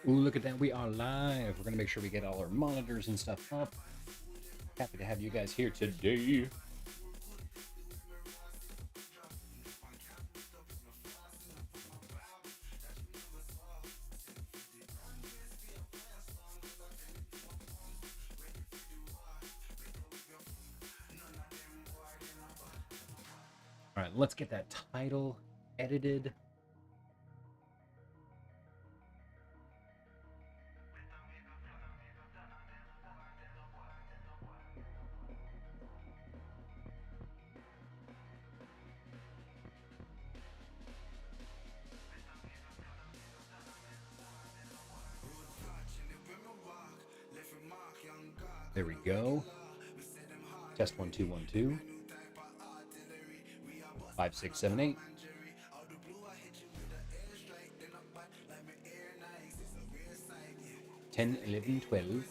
Ooh, look at that. We are live. We're going to make sure we get all our monitors and stuff up. Happy to have you guys here today. All right, let's get that title edited. There we go. Test 1 2 1 2. 5 6 7 8. 10 11 12. Am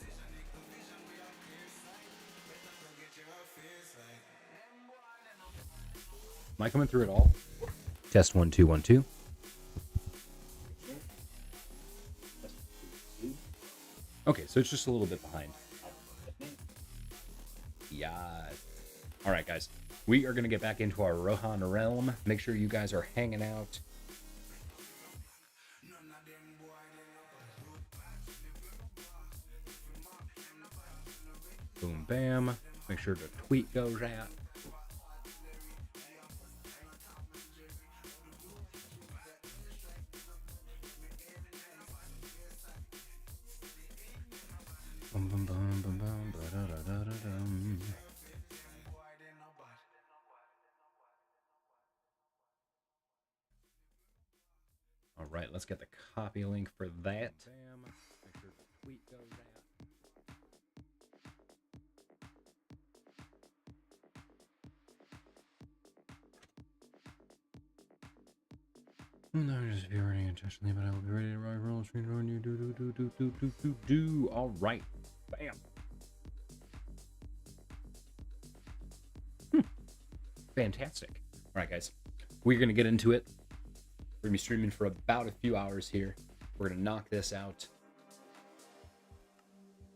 I coming through at all? Test 1 2 1 2. Okay, so it's just a little bit behind. Yeah. All right, guys. We are going to get back into our Rohan realm. Make sure you guys are hanging out. Boom, bam. Make sure the tweet goes out. Bum, bum, bum, bum, bum, ba-da-da-da-da-dum. All right, let's get the copy link for that. Bam. Make sure the tweet goes out. No, just be running intentionally, but I will be ready to roll on screen on you. Do. All right. Bam. Fantastic. All right, guys. We're going to get into it. We're going to be streaming for about a few hours here. We're going to knock this out.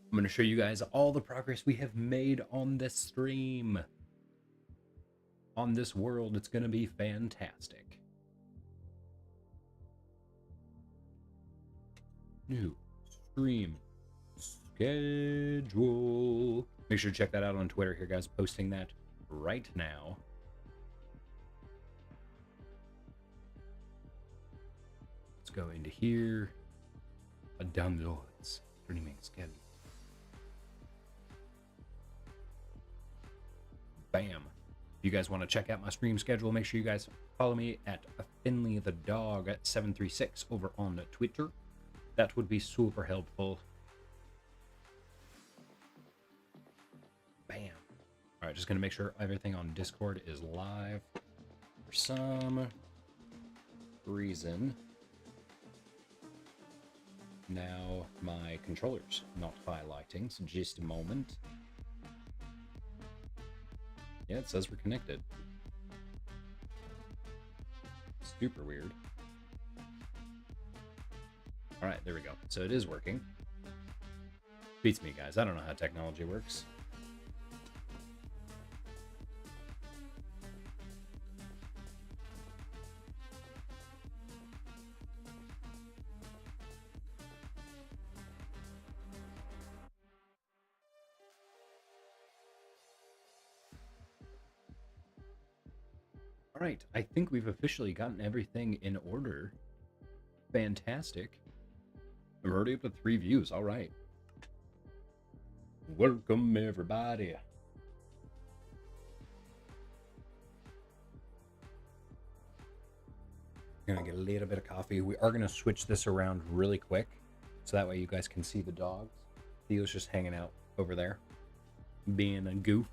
I'm going to show you guys all the progress we have made on this stream. On this world, it's going to be fantastic. New stream schedule. Make sure to check that out on Twitter here, guys. Posting that right now. Let's go into here. Downloads. Streaming schedule. Bam. If you guys want to check out my stream schedule, make sure you guys follow me at Finley the Dog at 736 over on Twitter. That would be super helpful. Bam. All right, just going to make sure everything on Discord is live. For some reason, now my controller's not highlighting, so just a moment. Yeah, it says we're connected. Super weird. All right, there we go. So it is working. Beats me, guys. I don't know how technology works. All right, I think we've officially gotten everything in order. Fantastic. I'm already up to 3 views. All right. Welcome, everybody. Gonna get a little bit of coffee. We are gonna switch this around really quick, so that way you guys can see the dogs. Theo's just hanging out over there, being a goof.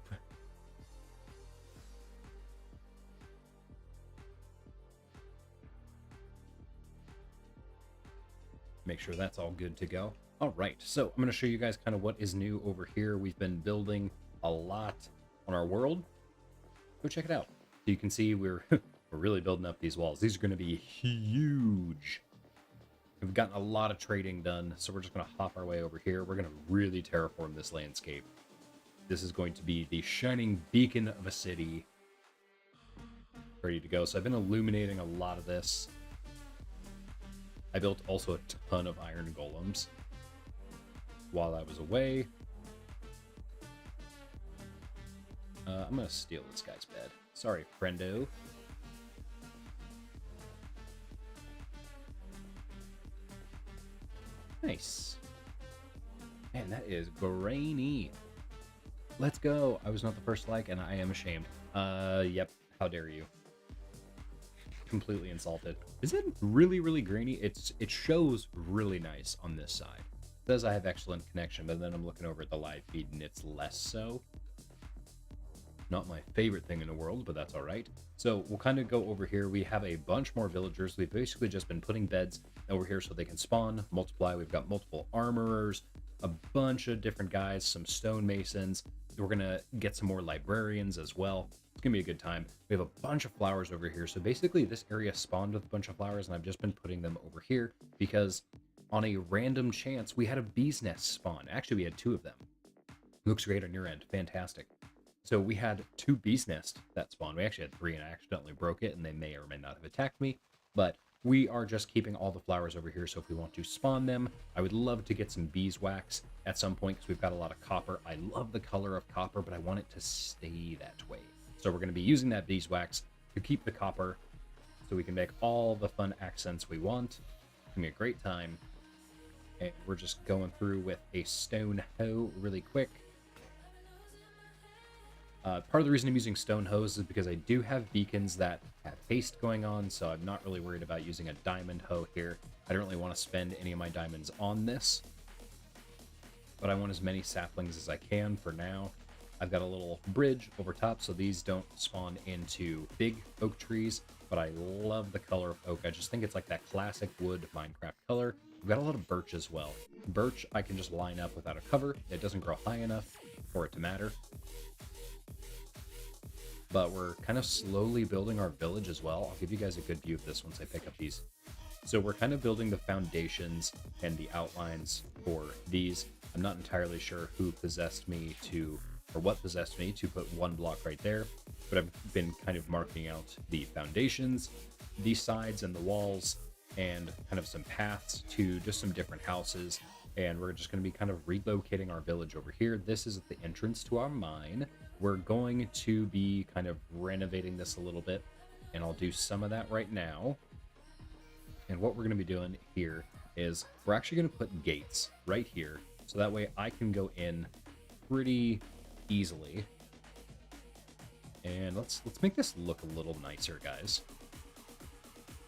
Make sure that's all good to go. All right, so I'm going to show you guys kind of what is new over here. We've been building a lot on our world. Go check it out. So you can see we're we're really building up these walls. These are going to be huge. We've gotten a lot of trading done, so we're just going to hop our way over here. We're going to really terraform this landscape. This is going to be the shining beacon of a city. Ready to go. So I've been illuminating a lot of this. I built also a ton of iron golems while I was away. I'm going to steal this guy's bed. Sorry, friendo. Nice. Man, that is grainy. Let's go. I was not the first like, and I am ashamed. Yep. How dare you? Completely insulted. Is it really, really grainy? It shows really nice on this side. It says I have excellent connection, but then I'm looking over at the live feed and it's less so. Not my favorite thing in the world, but that's all right. So we'll kind of go over here. We have a bunch more villagers. We've basically just been putting beds over here so they can spawn, multiply. We've got multiple armorers, a bunch of different guys, some stonemasons. We're going to get some more librarians as well. It's going to be a good time. We have a bunch of flowers over here. So basically this area spawned with a bunch of flowers, and I've just been putting them over here because on a random chance, we had a bee's nest spawn. Actually, we had 2 of them. Looks great on your end. Fantastic. So we had 2 bee's nests that spawned. We actually had 3 and I accidentally broke it, and they may or may not have attacked me. But we are just keeping all the flowers over here, so if we want to spawn them, I would love to get some beeswax at some point because we've got a lot of copper. I love the color of copper, but I want it to stay that way. So we're going to be using that beeswax to keep the copper so we can make all the fun accents we want. It's going to be a great time. And we're just going through with a stone hoe really quick. Part of the reason I'm using stone hoes is because I do have beacons that have haste going on, so I'm not really worried about using a diamond hoe here. I don't really want to spend any of my diamonds on this, but I want as many saplings as I can for now. I've got a little bridge over top, so these don't spawn into big oak trees, but I love the color of oak. I just think it's like that classic wood Minecraft color. We've got a lot of birch as well. Birch I can just line up without a cover. It doesn't grow high enough for it to matter. But we're kind of slowly building our village as well. I'll give you guys a good view of this once I pick up these. So we're kind of building the foundations and the outlines for these. I'm not entirely sure who possessed me to, or what possessed me to put 1 block right there, but I've been kind of marking out the foundations, the sides and the walls, and kind of some paths to just some different houses. And we're just going to be kind of relocating our village over here. This is the entrance to our mine. We're going to be kind of renovating this a little bit, and I'll do some of that right now. And what we're going to be doing here is we're actually going to put gates right here, so that way I can go in pretty easily. And let's make this look a little nicer, guys.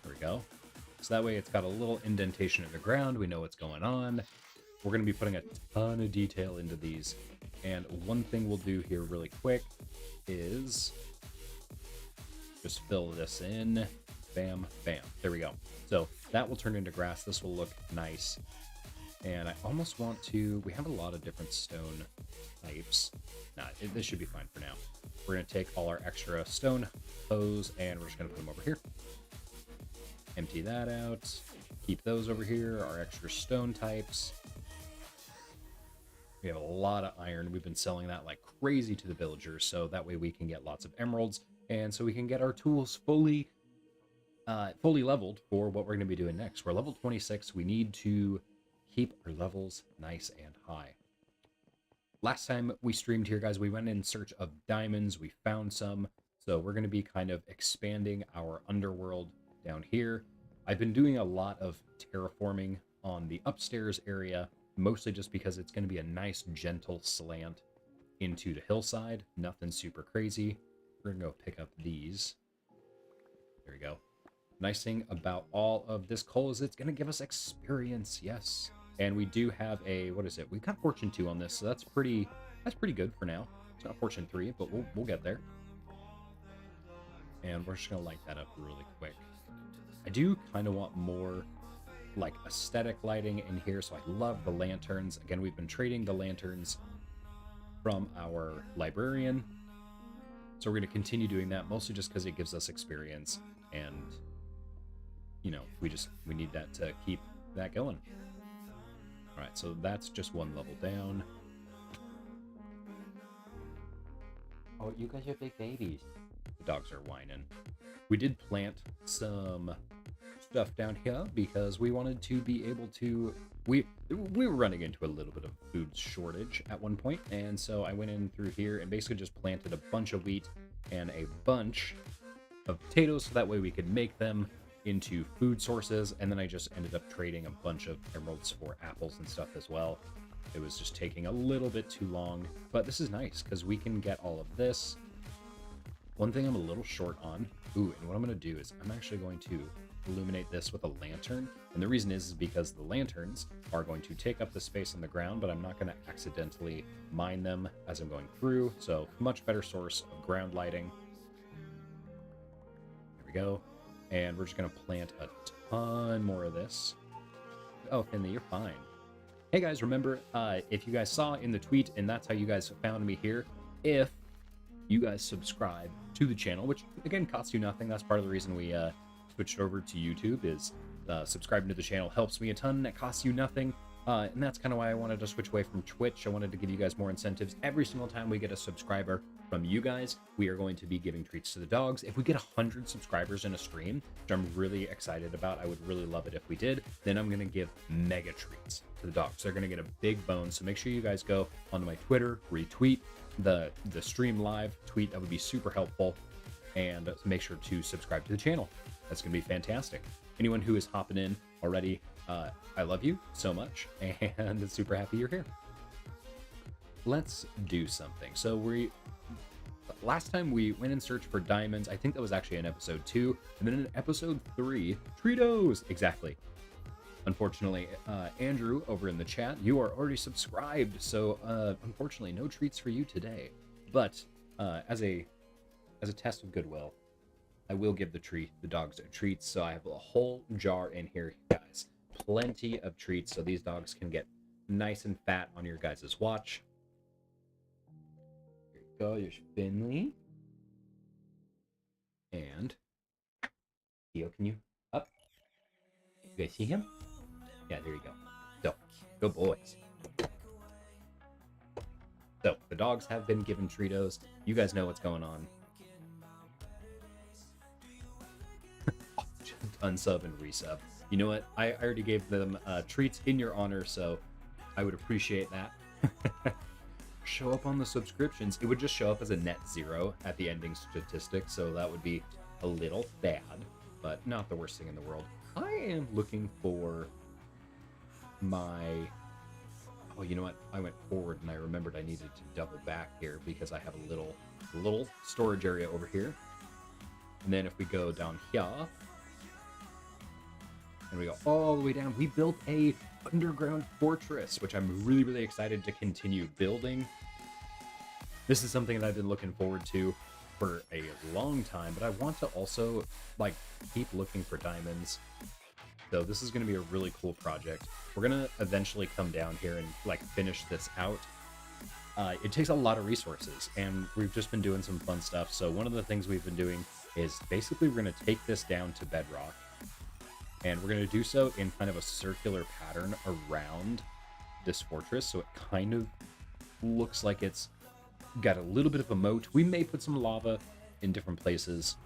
There we go. So that way it's got a little indentation in the ground. We know what's going on. We're going to be putting a ton of detail into these. And one thing we'll do here really quick is just fill this in. Bam, bam. There we go. So that will turn into grass. This will look nice. And I almost want to... We have a lot of different stone types. Nah, this should be fine for now. We're going to take all our extra stone hose and we're just going to put them over here. Empty that out. Keep those over here. Our extra stone types. We have a lot of iron. We've been selling that like crazy to the villagers, so that way we can get lots of emeralds, and so we can get our tools fully leveled for what we're going to be doing next. We're level 26. We need to keep our levels nice and high. Last time we streamed here, guys, we went in search of diamonds. We found some, so we're going to be kind of expanding our underworld down here. I've been doing a lot of terraforming on the upstairs area, mostly just because it's going to be a nice gentle slant into the hillside. Nothing super crazy. We're going to go pick up these. There we go. Nice thing about all of this coal is it's going to give us experience. Yes. And we do have a, what is it? We've got Fortune 2 on this, so that's pretty good for now. It's not Fortune 3, but we'll get there. And we're just going to light that up really quick. I do kind of want more like aesthetic lighting in here, so I love the lanterns. Again, we've been trading the lanterns from our librarian, so we're going to continue doing that, mostly just because it gives us experience, and you know, we need that to keep that going. All right, so that's just one level down. Oh, you guys are big babies. The dogs are whining. We did plant some stuff down here because we wanted to be able to. We were running into a little bit of food shortage at one point, and so I went in through here and basically just planted a bunch of wheat and a bunch of potatoes, so that way we could make them into food sources. And then I just ended up trading a bunch of emeralds for apples and stuff as well. It was just taking a little bit too long, but this is nice because we can get all of this. One thing I'm a little short on, and what I'm going to do is I'm actually going to illuminate this with a lantern. And the reason is because the lanterns are going to take up the space on the ground, but I'm not going to accidentally mine them as I'm going through. So much better source of ground lighting. There we go. And we're just going to plant a ton more of this. Oh, Finley, you're fine. Hey guys, remember, if you guys saw in the tweet, and that's how you guys found me here, if you guys subscribe to the channel, which again costs you nothing, that's part of the reason we switched over to YouTube, is subscribing to the channel helps me a ton. It costs you nothing, and that's kind of why I wanted to switch away from Twitch. I wanted to give you guys more incentives. Every single time we get a subscriber from you guys, we are going to be giving treats to the dogs. If we get 100 subscribers in a stream, which I'm really excited about, I would really love it if we did, then I'm going to give mega treats to the dogs. They're going to get a big bone, so make sure you guys go onto my Twitter, retweet the stream live tweet. That would be super helpful, and make sure to subscribe to the channel. That's going to be fantastic. Anyone who is hopping in already, I love you so much, and super happy you're here. Let's do something. So last time we went in search for diamonds. I think that was actually in episode 2, and then in episode 3, Treatos. Exactly. Unfortunately, Andrew over in the chat, you are already subscribed, so unfortunately, no treats for you today. But as a test of goodwill, I will give the dogs treats. So I have a whole jar in here, guys. Plenty of treats, so these dogs can get nice and fat on your guys' watch. Here you go, there's Finley. And Theo, can you up? You guys see him? Yeah, there you go. So, go boys. So, the dogs have been given Treatos. You guys know what's going on. Unsub and resub. You know what? I already gave them treats in your honor, so I would appreciate that. Show up on the subscriptions. It would just show up as a net 0 at the ending statistic, so that would be a little bad, but not the worst thing in the world. I am looking for my... Oh, you know what? I went forward and I remembered I needed to double back here because I have a little storage area over here. And then if we go down here, and we go all the way down, we built a underground fortress, which I'm really excited to continue building. This is something that I've been looking forward to for a long time, but I want to also like keep looking for diamonds. So this is going to be a really cool project. We're going to eventually come down here and like finish this out. It takes a lot of resources, and we've just been doing some fun stuff. So one of the things we've been doing is basically we're going to take this down to bedrock, and we're going to do so in kind of a circular pattern around this fortress. So it kind of looks like it's got a little bit of a moat. We may put some lava in different places.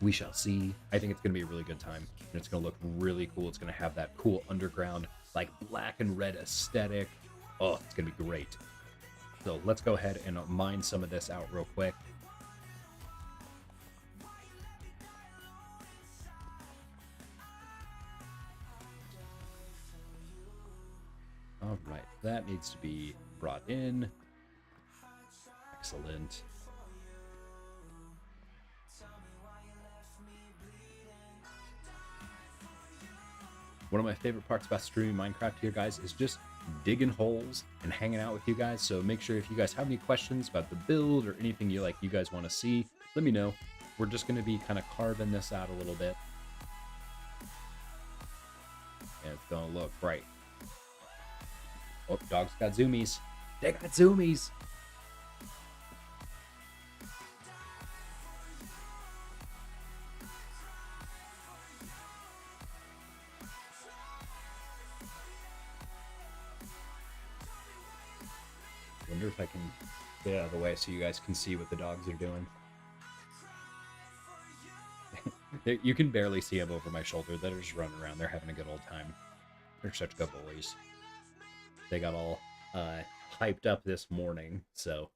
We shall see. I think it's going to be a really good time, and it's going to look really cool. It's going to have that cool underground, like black and red aesthetic. Oh, it's going to be great. So let's go ahead and mine some of this out real quick. All right, that needs to be brought in. Excellent. One of my favorite parts about streaming Minecraft here, guys, is just digging holes and hanging out with you guys. So make sure if you guys have any questions about the build or anything you guys want to see, let me know. We're just going to be kind of carving this out a little bit. And it's going to look right. Oh, dogs got zoomies. They got zoomies. Wonder if I can get out of the way so you guys can see what the dogs are doing. You can barely see them over my shoulder. They're just running around. They're having a good old time. They're such good boys. They got all hyped up this morning, so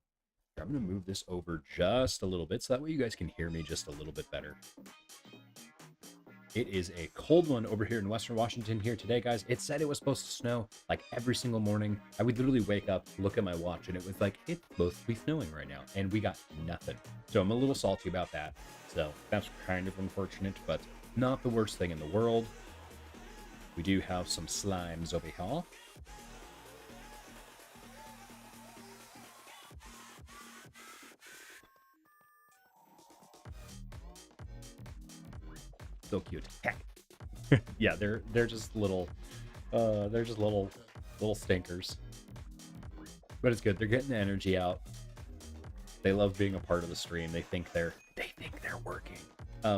I'm going to move this over just a little bit so that way you guys can hear me just a little bit better. It is a cold one over here in Western Washington here today, guys. It said it was supposed to snow like every single morning. I would literally wake up, look at my watch, and it was like, it's supposed to be snowing right now. And we got nothing. So I'm a little salty about that. So that's kind of unfortunate, but not the worst thing in the world. We do have some slimes over here. So cute. Yeah, they're just little little stinkers. But it's good. They're getting the energy out. They love being a part of the stream. They think they're working,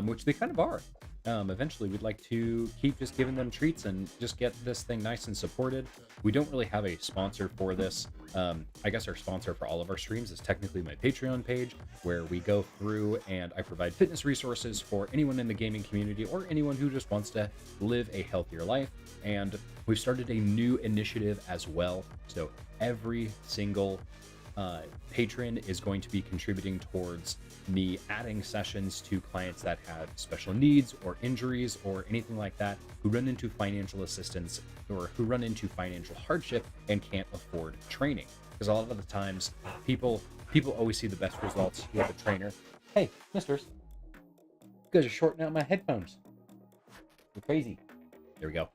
which they kind of are. Eventually, we'd like to keep just giving them treats and just get this thing nice and supported. We don't really have a sponsor for this. I guess our sponsor for all of our streams is technically my Patreon page, where we go through and I provide fitness resources for anyone in the gaming community or anyone who just wants to live a healthier life. And we've started a new initiative as well. So every single patron is going to be contributing towards me adding sessions to clients that have special needs or injuries or anything like that, who run into financial assistance or who run into financial hardship and can't afford training. Because a lot of the times people always see the best results with a trainer. Hey, misters, you guys are shorting out my headphones. You're crazy. There we go.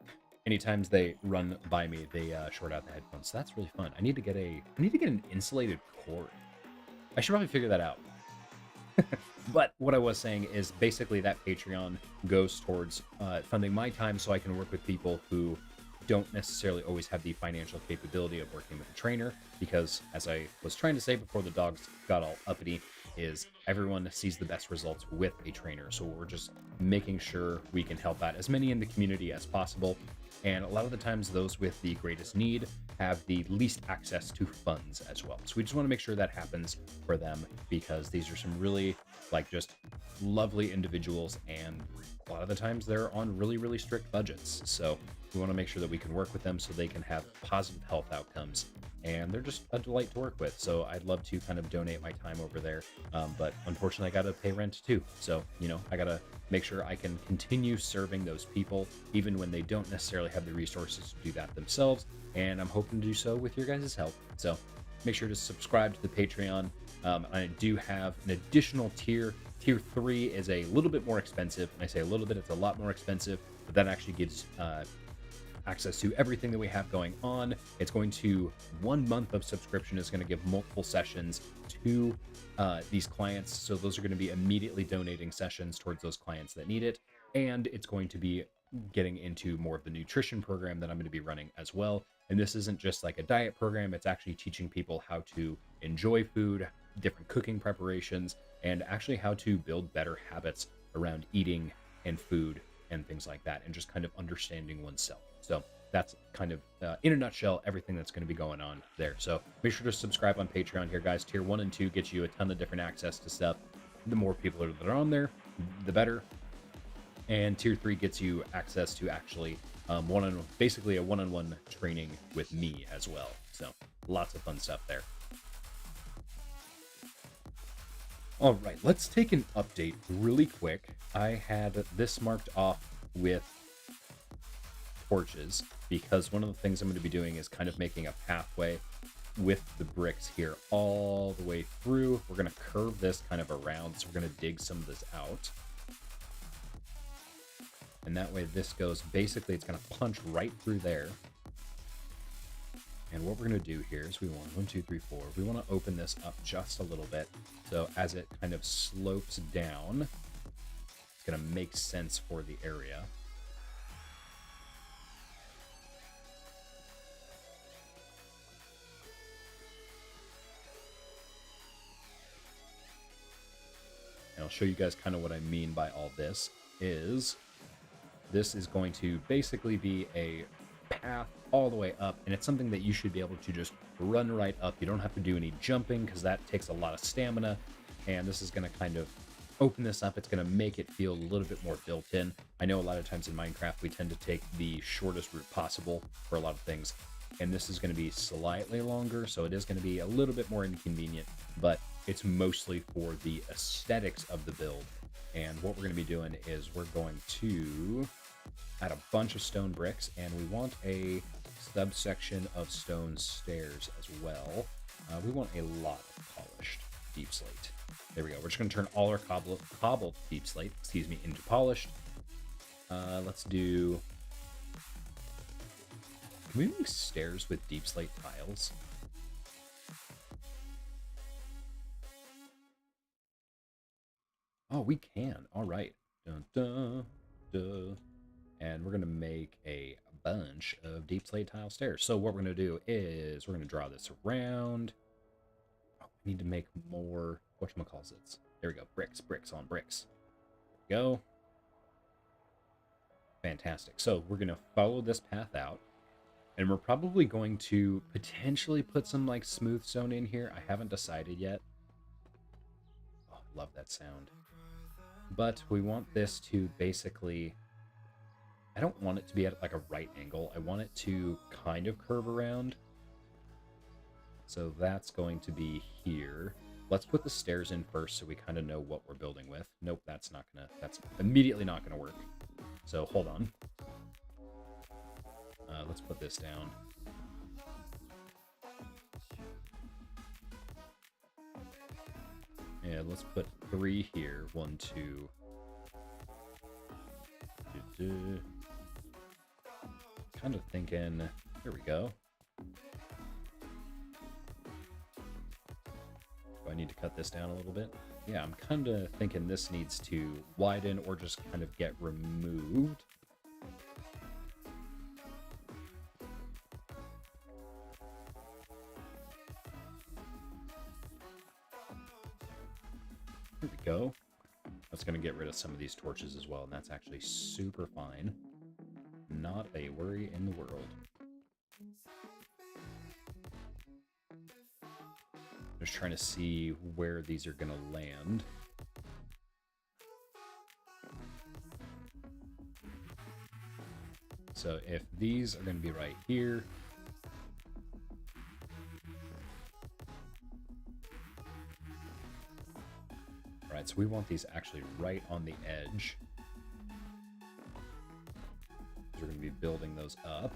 Anytime they run by me, they short out the headphones. So that's really fun. I need to get an insulated cord. I should probably figure that out. But what I was saying is basically that Patreon goes towards funding my time so I can work with people who don't necessarily always have the financial capability of working with a trainer, because as I was trying to say before the dogs got all uppity, is everyone sees the best results with a trainer. So we're just making sure we can help out as many in the community as possible. And a lot of the times those with the greatest need have the least access to funds as well. So we just want to make sure that happens for them, because these are some really just lovely individuals, and a lot of the times they're on really, really strict budgets. So we want to make sure that we can work with them so they can have positive health outcomes, and they're just a delight to work with. So I'd love to kind of donate my time over there. But unfortunately I got to pay rent too. So, I got to make sure I can continue serving those people, even when they don't necessarily have the resources to do that themselves. And I'm hoping to do so with your guys' help. So make sure to subscribe to the Patreon. I do have an additional tier. Tier 3 is a little bit more expensive. And I say a little bit, it's a lot more expensive, but that actually gives access to everything that we have going on. It's going to 1 month of subscription is going to give multiple sessions to these clients. So those are going to be immediately donating sessions towards those clients that need it. And it's going to be getting into more of the nutrition program that I'm going to be running as well. And this isn't just like a diet program. It's actually teaching people how to enjoy food, different cooking preparations, and actually how to build better habits around eating and food and things like that, and just kind of understanding oneself. So that's kind of, in a nutshell, everything that's going to be going on there. So make sure to subscribe on Patreon here, guys. Tier 1 and 2 gets you a ton of different access to stuff. The more people that are on there, the better. And Tier 3 gets you access to actually basically a one-on-one training with me as well. So lots of fun stuff there. All right, let's take an update really quick. I had this marked off with torches, because one of the things I'm going to be doing is kind of making a pathway with the bricks here all the way through. We're going to curve this kind of around, so we're going to dig some of this out. And that way this goes, basically it's going to punch right through there. And what we're going to do here is we want 1, 2, 3, 4. We want to open this up just a little bit. So as it kind of slopes down, it's going to make sense for the area. And I'll show you guys kind of what I mean by all this is going to basically be a path all the way up, and it's something that you should be able to just run right up. You don't have to do any jumping because that takes a lot of stamina, and this is going to kind of open this up. It's going to make it feel a little bit more built in. I know a lot of times in Minecraft we tend to take the shortest route possible for a lot of things, and this is going to be slightly longer, so it is going to be a little bit more inconvenient, but it's mostly for the aesthetics of the build. And what we're going to be doing is we're going to add a bunch of stone bricks, and we want a subsection of stone stairs as well. We want a lot of polished deep slate. There we go. We're just going to turn all our cobbled deep slate, into polished. Let's do... Can we make stairs with deep slate tiles? Oh, we can. All right. Dun, dun, dun. And we're going to make a bunch of deep slate tile stairs. So what we're going to do is we're going to draw this around. Oh, we need to make more, whatchamacallits. There we go. Bricks on bricks. There we go. Fantastic. So we're going to follow this path out. And we're probably going to potentially put some like smooth stone in here. I haven't decided yet. Oh, love that sound. But we want this to basically... I don't want it to be at like a right angle. I want it to kind of curve around. So that's going to be here. Let's put the stairs in first so we kind of know what we're building with. Nope, that's immediately not gonna work. So hold on. Let's put this down. Yeah, let's put 3 here. 1, 2. Kind of thinking, there we go. Do I need to cut this down a little bit? Yeah, I'm kind of thinking this needs to widen or just kind of get removed. There we go. That's going to get rid of some of these torches as well, and that's actually super fine. Not a worry in the world. Just trying to see where these are going to land. So if these are going to be right here, right, so we want these actually right on the edge. We're going to be building those up.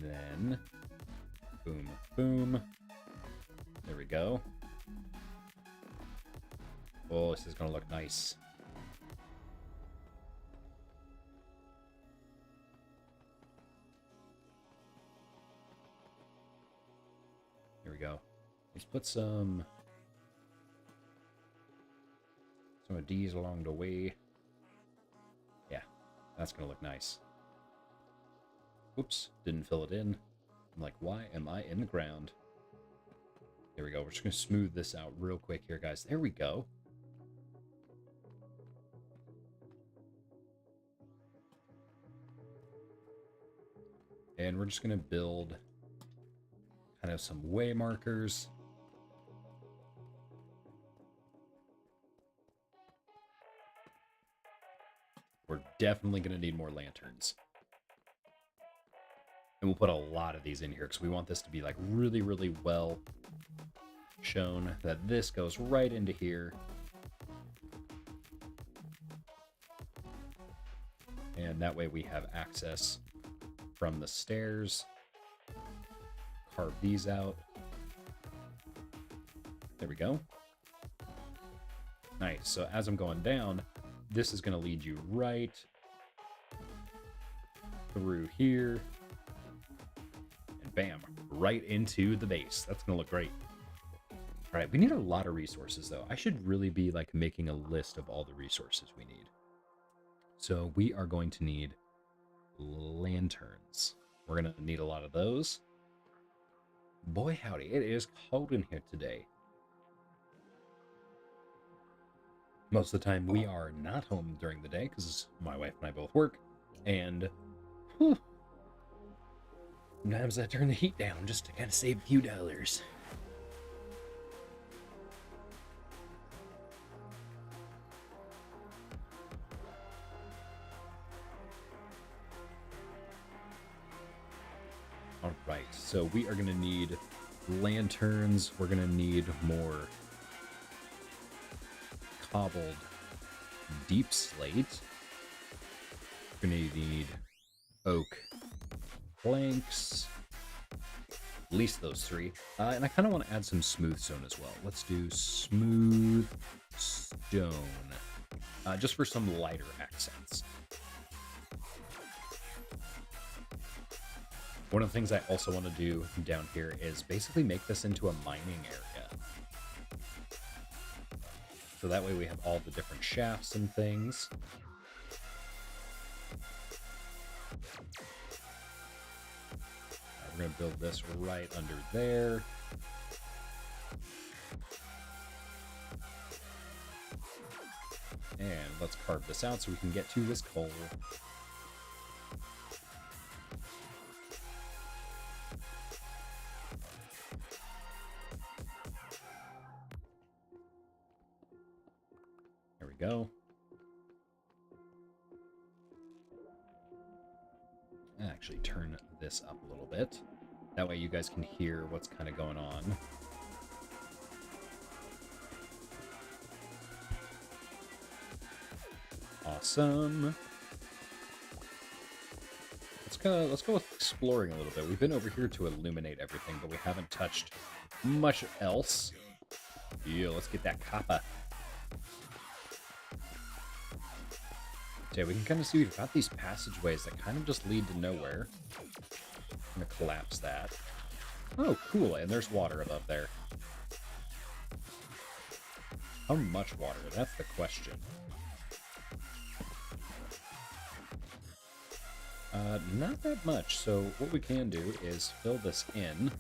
Then, boom, boom. There we go. Oh, this is going to look nice. Here we go. Let's put some of these along the way. Yeah, that's going to look nice. Oops, didn't fill it in. I'm like, why am I in the ground? There we go. We're just going to smooth this out real quick here, guys. There we go. And we're just going to build kind of some way markers. We're definitely going to need more lanterns. And we'll put a lot of these in here because we want this to be like really, really well shown that this goes right into here. And that way we have access from the stairs. Carve these out. There we go. Nice. So as I'm going down, this is going to lead you right through here. And bam, right into the base. That's going to look great. All right, we need a lot of resources, though. I should really be like making a list of all the resources we need. So we are going to need lanterns. We're going to need a lot of those. Boy, howdy, it is cold in here today. Most of the time we are not home during the day because my wife and I both work, and whew, sometimes I turn the heat down just to kind of save a few dollars. All right, so we are going to need lanterns. We're going to need more cobbled deep slate. We're going to need oak planks. At least those three. And I kind of want to add some smooth stone as well. Let's do smooth stone. Just for some lighter accents. One of the things I also want to do down here is basically make this into a mining area. So that way we have all the different shafts and things. We're going to build this right under there. And let's carve this out so we can get to this coal. There we go. Actually turn this up a little bit. That way you guys can hear what's kind of going on. Awesome. Let's go with exploring a little bit. We've been over here to illuminate everything, but we haven't touched much else. Yeah, let's get that copper. Okay, we can kind of see we've got these passageways that kind of just lead to nowhere. I'm gonna collapse that. Oh, cool, and there's water above there. How much water? That's the question. Not that much, so what we can do is fill this in.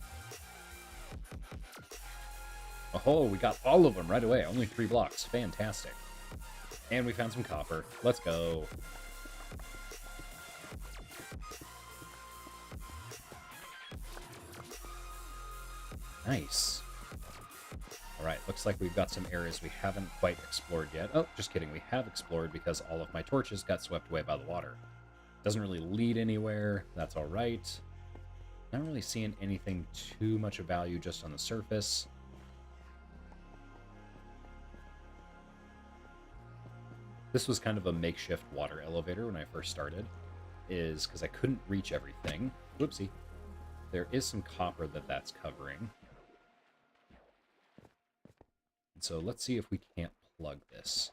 Oh, we got all of them right away. Only 3 blocks. Fantastic. And we found some copper. Let's go. Nice. Alright, looks like we've got some areas we haven't quite explored yet. Oh, just kidding. We have explored because all of my torches got swept away by the water. Doesn't really lead anywhere. That's alright. Not really seeing anything too much of value just on the surface. This was kind of a makeshift water elevator when I first started, is because I couldn't reach everything. Whoopsie. There is some copper that's covering. And so let's see if we can't plug this.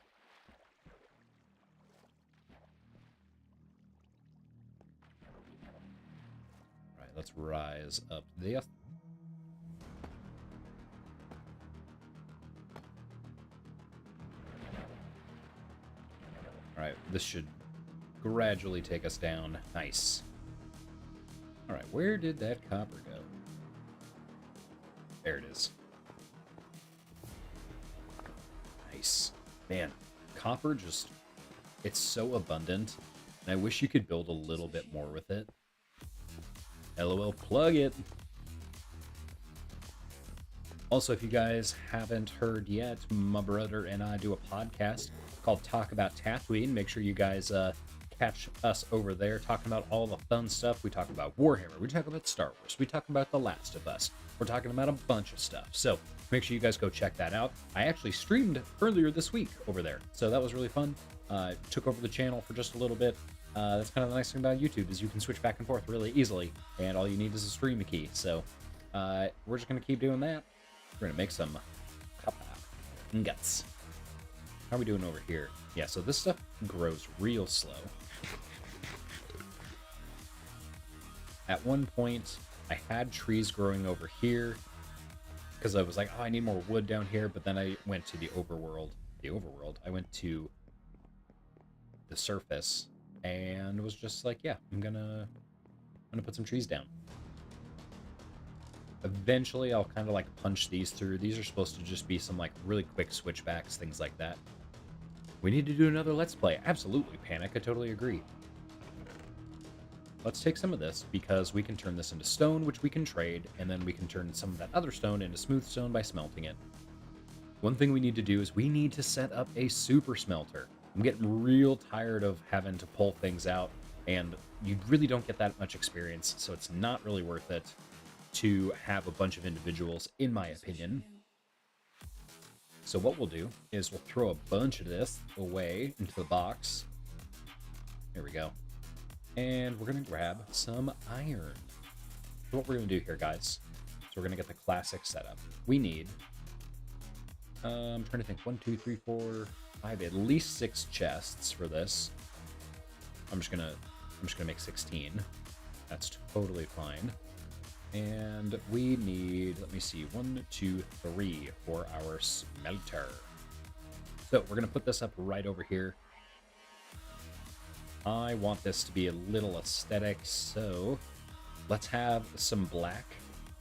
All right, let's rise up this. Alright, this should gradually take us down. Nice. Alright, where did that copper go? There it is. Nice. Man, copper just... it's so abundant, and I wish you could build a little bit more with it. LOL, plug it! Also, if you guys haven't heard yet, my brother and I do a podcast called Talk About Tatooine. Make sure you guys catch us over there, talking about all the fun stuff. We talk about Warhammer, we talk about Star Wars, we talk about The Last of Us. We're talking about a bunch of stuff. So make sure you guys go check that out. I actually streamed earlier this week over there, so that was really fun. Took over the channel for just a little bit. That's kind of the nice thing about YouTube, is you can switch back and forth really easily, and all you need is a stream key. So we're just going to keep doing that. We're going to make some copper ingots. How are we doing over here? Yeah, so this stuff grows real slow. At one point, I had trees growing over here because I was like, oh, I need more wood down here, but then I went to the overworld. I went to the surface and was just like, yeah, I'm gonna put some trees down. Eventually, I'll kind of like punch these through. These are supposed to just be some like really quick switchbacks, things like that. We need to do another Let's Play. Absolutely, Panic. I totally agree. Let's take some of this, because we can turn this into stone, which we can trade, and then we can turn some of that other stone into smooth stone by smelting it. One thing we need to do is we need to set up a super smelter. I'm getting real tired of having to pull things out, and you really don't get that much experience, so it's not really worth it to have a bunch of individuals, in my opinion. So what we'll do is we'll throw a bunch of this away into the box. There we go. And we're going to grab some iron. So what we're going to do here, guys, so we're going to get the classic setup. We need, I'm trying to think, 1, 2, 3, 4, 5, at least 6 chests for this. I'm just gonna make 16. That's totally fine. And we need, let me see, 1, 2, 3 for our smelter. So we're gonna put this up right over here. I want this to be a little aesthetic, so let's have some black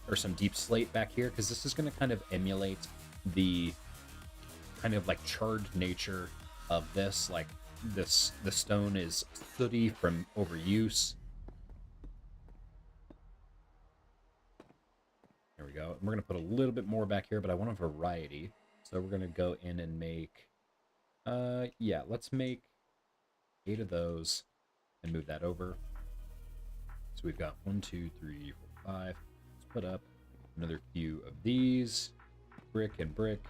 or some deep slate back here, because this is going to kind of emulate the kind of like charred nature of this. Like the stone is sooty from overuse. There we go. We're going to put a little bit more back here, but I want a variety. So we're going to go in and make, yeah, let's make 8 of those and move that over. So we've got 1, 2, 3, 4, 5. Let's put up another few of these. Brick and brick,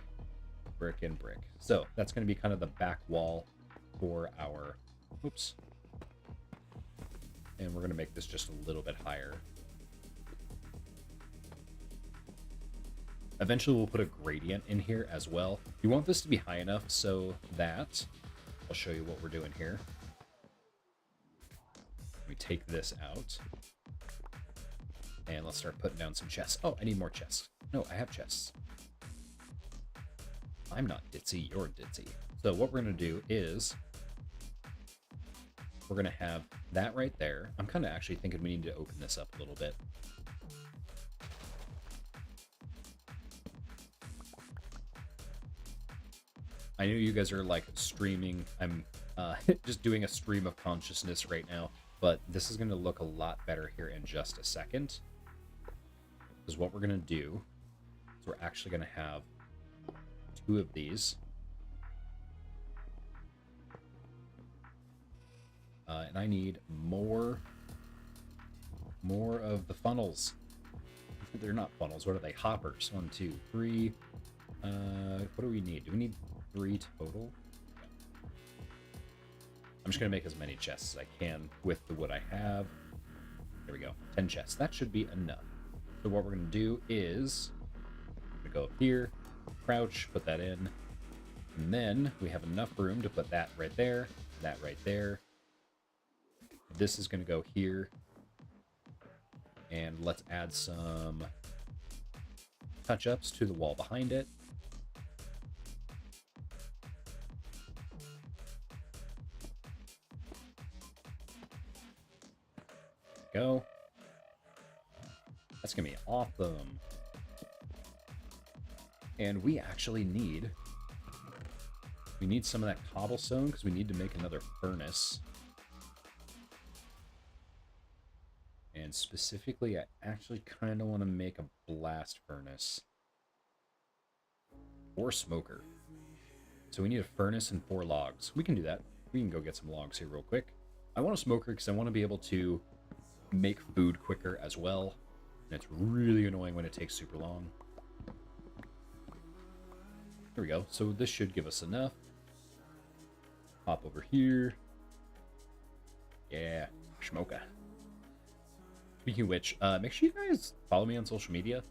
brick and brick. So that's going to be kind of the back wall for our, oops. And we're going to make this just a little bit higher. Eventually we'll put a gradient in here as well. You want this to be high enough so that, I'll show you what we're doing here. We take this out. And let's start putting down some chests. Oh, I need more chests. No, I have chests. I'm not ditzy, you're ditzy. So what we're going to do is we're going to have that right there. I'm kind of actually thinking we need to open this up a little bit. I know you guys are like streaming. I'm just doing a stream of consciousness right now, but this is going to look a lot better here in just a second. Because what we're going to do is we're actually going to have 2 of these. And I need more of the funnels. They're not funnels. What are they? Hoppers. 1, 2, 3. What do we need? Do we need 3 total? I'm just going to make as many chests as I can with the wood I have. There we go. 10 chests. That should be enough. So what we're going to do is we're going to go up here, crouch, put that in, and then we have enough room to put that right there, that right there. This is going to go here. And let's add some touch-ups to the wall behind it. Go. That's gonna be awesome. And we actually need some of that cobblestone because we need to make another furnace. And specifically, I actually kind of want to make a blast furnace or smoker. So we need a furnace and 4 logs. We can do that. We can go get some logs here real quick. I want a smoker because I want to be able to make food quicker as well. And it's really annoying when it takes super long. There we go. So this should give us enough. Hop over here. Yeah, smoker. Speaking of which, make sure you guys follow me on social media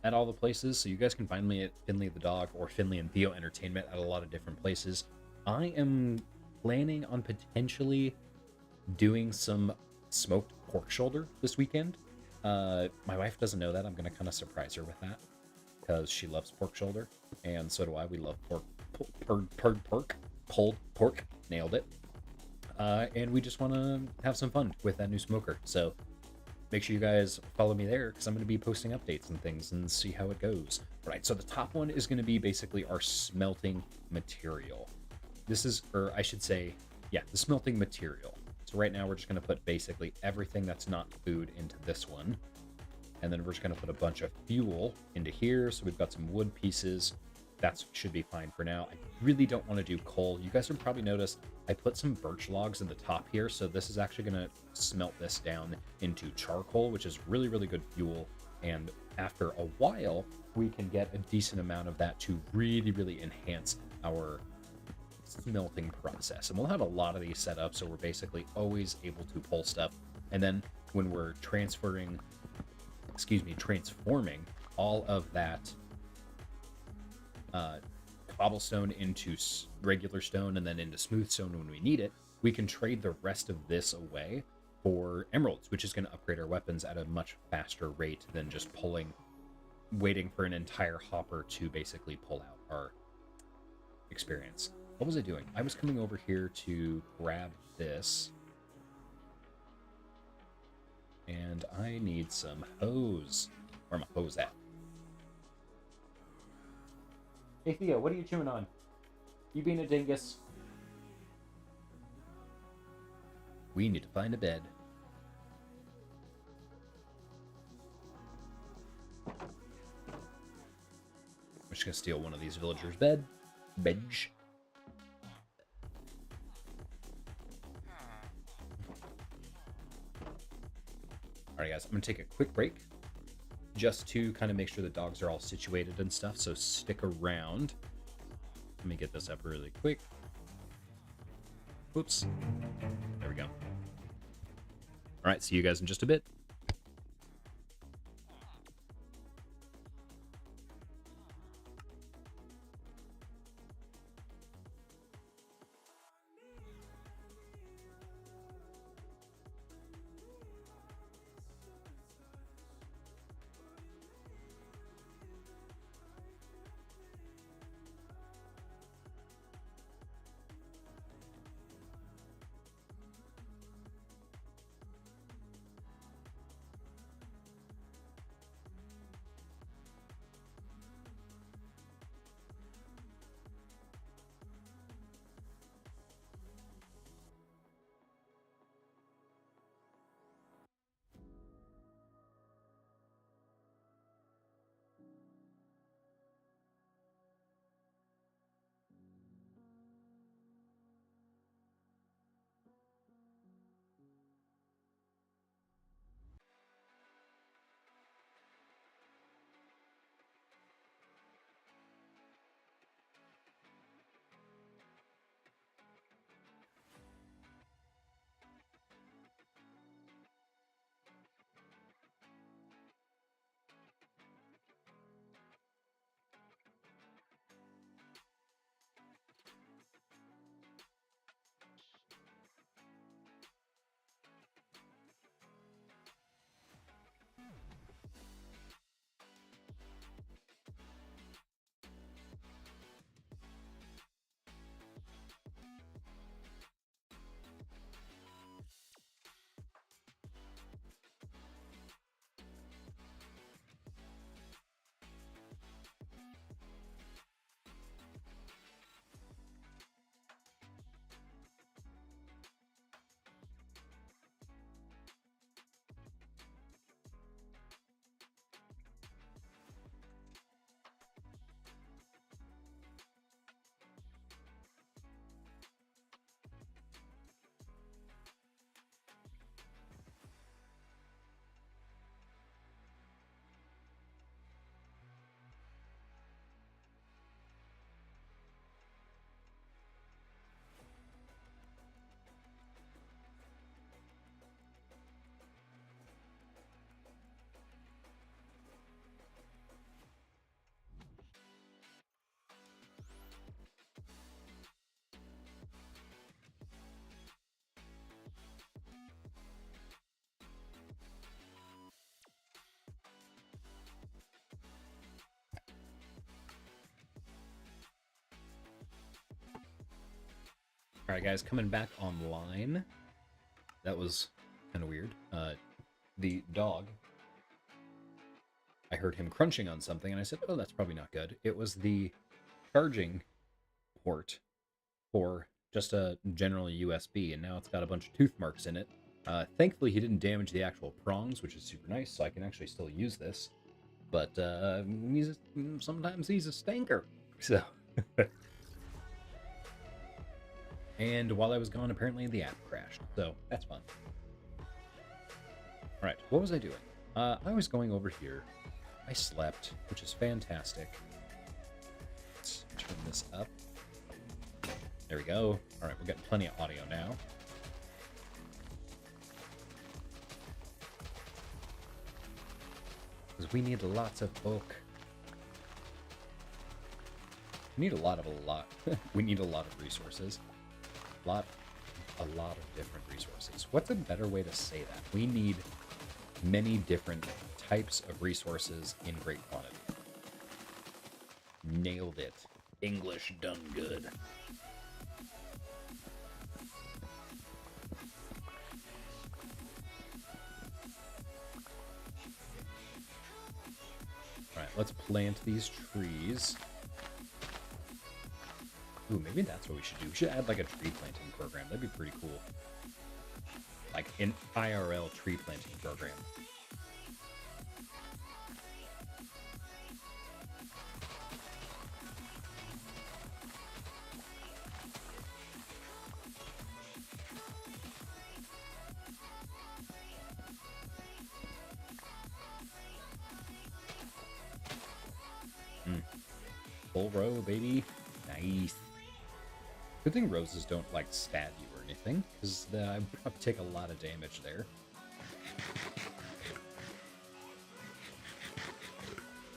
at all the places. So you guys can find me at Finley the Dog or Finley and Theo Entertainment at a lot of different places. I am planning on potentially doing some smoked pork shoulder this weekend. My wife doesn't know that. I'm going to kind of surprise her with that because she loves pork shoulder, and so do I. We love pork, pulled pork. Nailed it. And we just want to have some fun with that new smoker. So make sure you guys follow me there because I'm going to be posting updates and things and see how it goes. Right, so the top one is going to be basically our smelting material. this is, or I should say, yeah, the smelting material. So right now we're just going to put basically everything that's not food into this one. And then we're just going to put a bunch of fuel into here. So we've got some wood pieces. That should be fine for now. I really don't want to do coal. You guys have probably noticed I put some birch logs in the top here. So this is actually going to smelt this down into charcoal, which is really, really good fuel. And after a while, we can get a decent amount of that to really, really enhance our smelting process. And we'll have a lot of these set up, so we're basically always able to pull stuff. And then when we're transforming all of that cobblestone into regular stone and then into smooth stone when we need it, we can trade the rest of this away for emeralds, which is going to upgrade our weapons at a much faster rate than just waiting for an entire hopper to basically pull out our experience. What was I doing? I was coming over here to grab this. And I need some hose. Where my hose at? Hey Theo, what are you chewing on? You being a dingus? We need to find a bed. I'm just gonna steal one of these villagers' beds. Alright guys, I'm going to take a quick break just to kind of make sure the dogs are all situated and stuff, so stick around. Let me get this up really quick. Whoops. There we go. Alright, see you guys in just a bit. All right, guys, coming back online. That was kind of weird. The dog, I heard him crunching on something, and I said, oh, that's probably not good. It was the charging port for just a general USB, and now it's got a bunch of tooth marks in it. Thankfully, he didn't damage the actual prongs, which is super nice, so I can actually still use this. But sometimes he's a stinker. So, and while I was gone, apparently the app crashed. So that's fun. All right, what was I doing? I was going over here. I slept, which is fantastic. Let's turn this up. There we go. All right, we're getting plenty of audio now. Because we need lots of oak. We need a lot. We need a lot of resources. A lot of different resources. What's a better way to say that? We need many different types of resources in great quantity. Nailed it. English done good. Alright, let's plant these trees. Ooh, maybe that's what we should do. We should add like a tree planting program. That'd be pretty cool. Like an IRL tree planting program. Full row, baby. Nice. Good thing roses don't, like, stab you or anything, because I take a lot of damage there.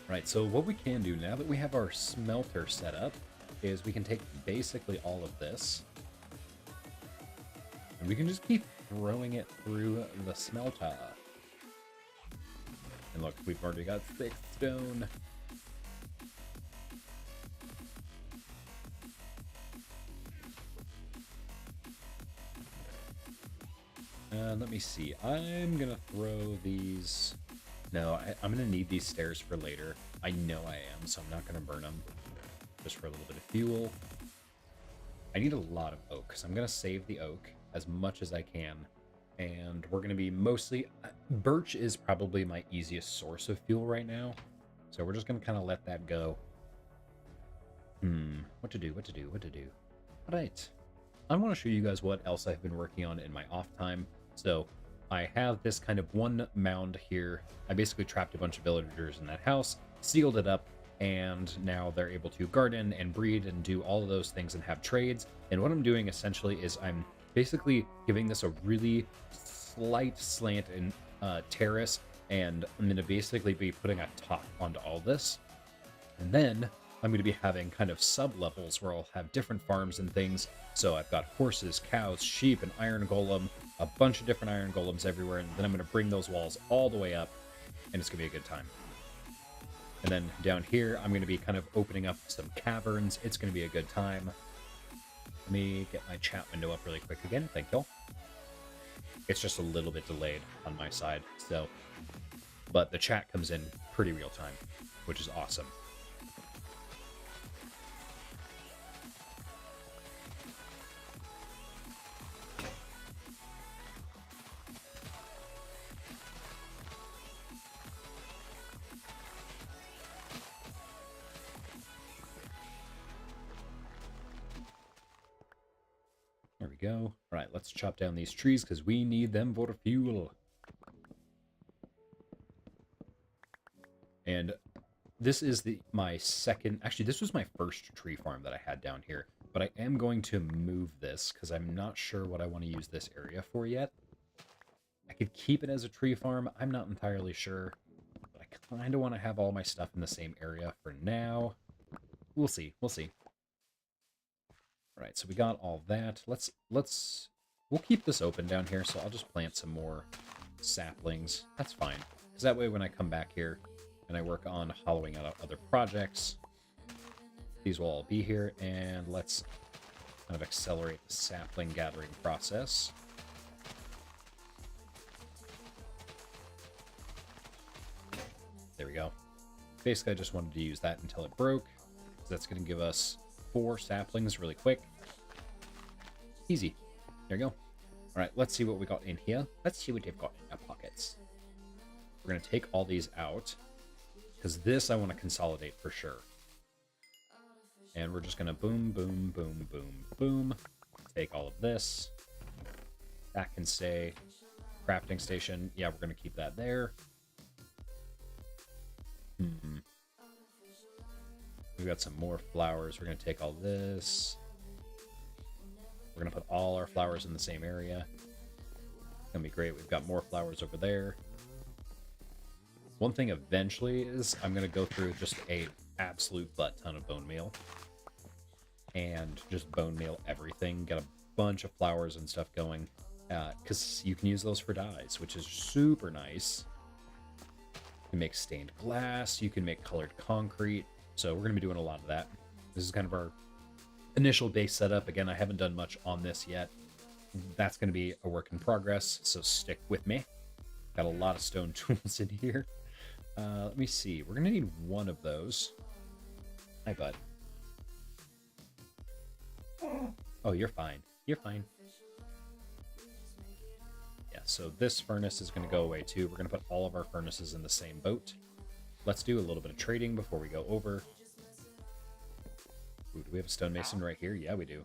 Right, so what we can do now that we have our smelter set up is we can take basically all of this, and we can just keep throwing it through the smelter. And look, we've already got 6 stone. Let me see. I'm gonna throw these. No, I'm gonna need these stairs for later. I know I am, so I'm not gonna burn them. Just for a little bit of fuel. I need a lot of oak, so I'm gonna save the oak as much as I can. And we're gonna be mostly... birch is probably my easiest source of fuel right now. So we're just gonna kind of let that go. What to do? Alright. I want to show you guys what else I've been working on in my off time. So I have this kind of one mound here. I basically trapped a bunch of villagers in that house, sealed it up, and now they're able to garden and breed and do all of those things and have trades. And what I'm doing essentially is I'm basically giving this a really slight slant and terrace, and I'm going to basically be putting a top onto all this. And then I'm going to be having kind of sub-levels where I'll have different farms and things. So I've got horses, cows, sheep, an iron golem, a bunch of different iron golems everywhere, and then I'm going to bring those walls all the way up, and it's going to be a good time. And then down here, I'm going to be kind of opening up some caverns. It's going to be a good time. Let me get my chat window up really quick again. Thank y'all. It's just a little bit delayed on my side, so... but the chat comes in pretty real time, which is awesome. There we go. All right, let's chop down these trees because we need them for fuel. And this is my second... actually, this was my first tree farm that I had down here. But I am going to move this because I'm not sure what I want to use this area for yet. I could keep it as a tree farm. I'm not entirely sure. But I kind of want to have all my stuff in the same area for now. We'll see. We'll see. All right, so we got all that. We'll keep this open down here, so I'll just plant some more saplings. That's fine. Because that way when I come back here and I work on hollowing out other projects, these will all be here, and let's kind of accelerate the sapling gathering process. There we go. Basically, I just wanted to use that until it broke, because that's going to give us 4 saplings really quick. Easy. There you go. All right, let's see what we got in here. Let's see what they've got in our pockets. We're going to take all these out, because this I want to consolidate for sure. And we're just going to boom, boom, boom, boom, boom. Take all of this. That can stay. Crafting station. Yeah, we're going to keep that there. We've got some more flowers. We're going to take all this. We're going to put all our flowers in the same area. It's going to be great. We've got more flowers over there. One thing eventually is I'm going to go through just a absolute butt ton of bone meal. And just bone meal everything. Got a bunch of flowers and stuff going. Because you can use those for dyes, which is super nice. You can make stained glass. You can make colored concrete. So we're going to be doing a lot of that. This is kind of our initial base setup. Again, I haven't done much on this yet. That's going to be a work in progress, so stick with me. Got a lot of stone tools in here. Let me see. We're going to need one of those. Hi, bud. Oh, you're fine. You're fine. Yeah, so this furnace is going to go away too. We're going to put all of our furnaces in the same boat. Let's do a little bit of trading before we go over. Ooh, do we have a stonemason right here? Yeah, we do.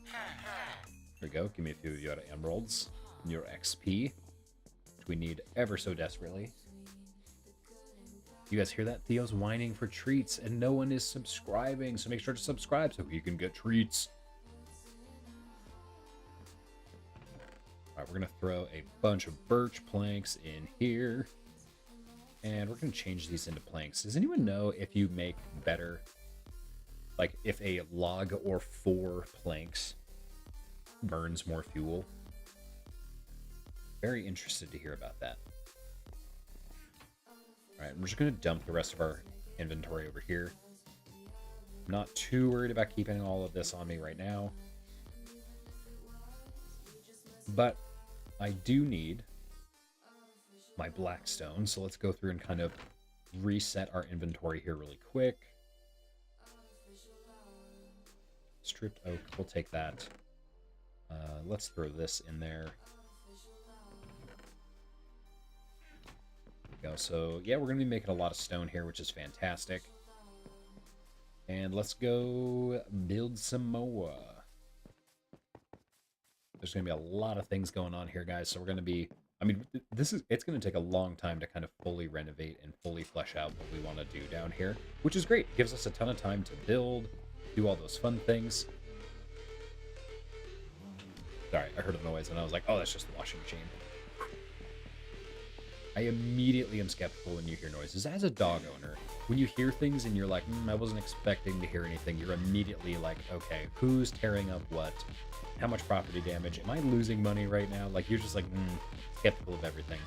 Here we go. Give me a few of your emeralds and your XP, which we need ever so desperately. You guys hear that? Theo's whining for treats, and no one is subscribing, so make sure to subscribe so you can get treats. All right, we're going to throw a bunch of birch planks in here. And we're going to change these into planks. Does anyone know if you make better, like if a log or 4 planks burns more fuel? Very interested to hear about that. All right, we're just going to dump the rest of our inventory over here. I'm not too worried about keeping all of this on me right now. But I do need my blackstone, so let's go through and kind of reset our inventory here really quick. Stripped oak, we'll take that. Let's throw this in there. There we go. So yeah, we're gonna be making a lot of stone here, which is fantastic. And let's go build some more. There's gonna be a lot of things going on here, guys, so we're gonna be, I mean, it's going to take a long time to kind of fully renovate and fully flesh out what we want to do down here, which is great. It gives us a ton of time to build, do all those fun things. Sorry, I heard a noise and I was like, oh, that's just the washing machine. I immediately am skeptical when you hear noises. As a dog owner, when you hear things and you're like, I wasn't expecting to hear anything, you're immediately like, okay, who's tearing up what? How much property damage? Am I losing money right now? Like, you're just like, skeptical of everything.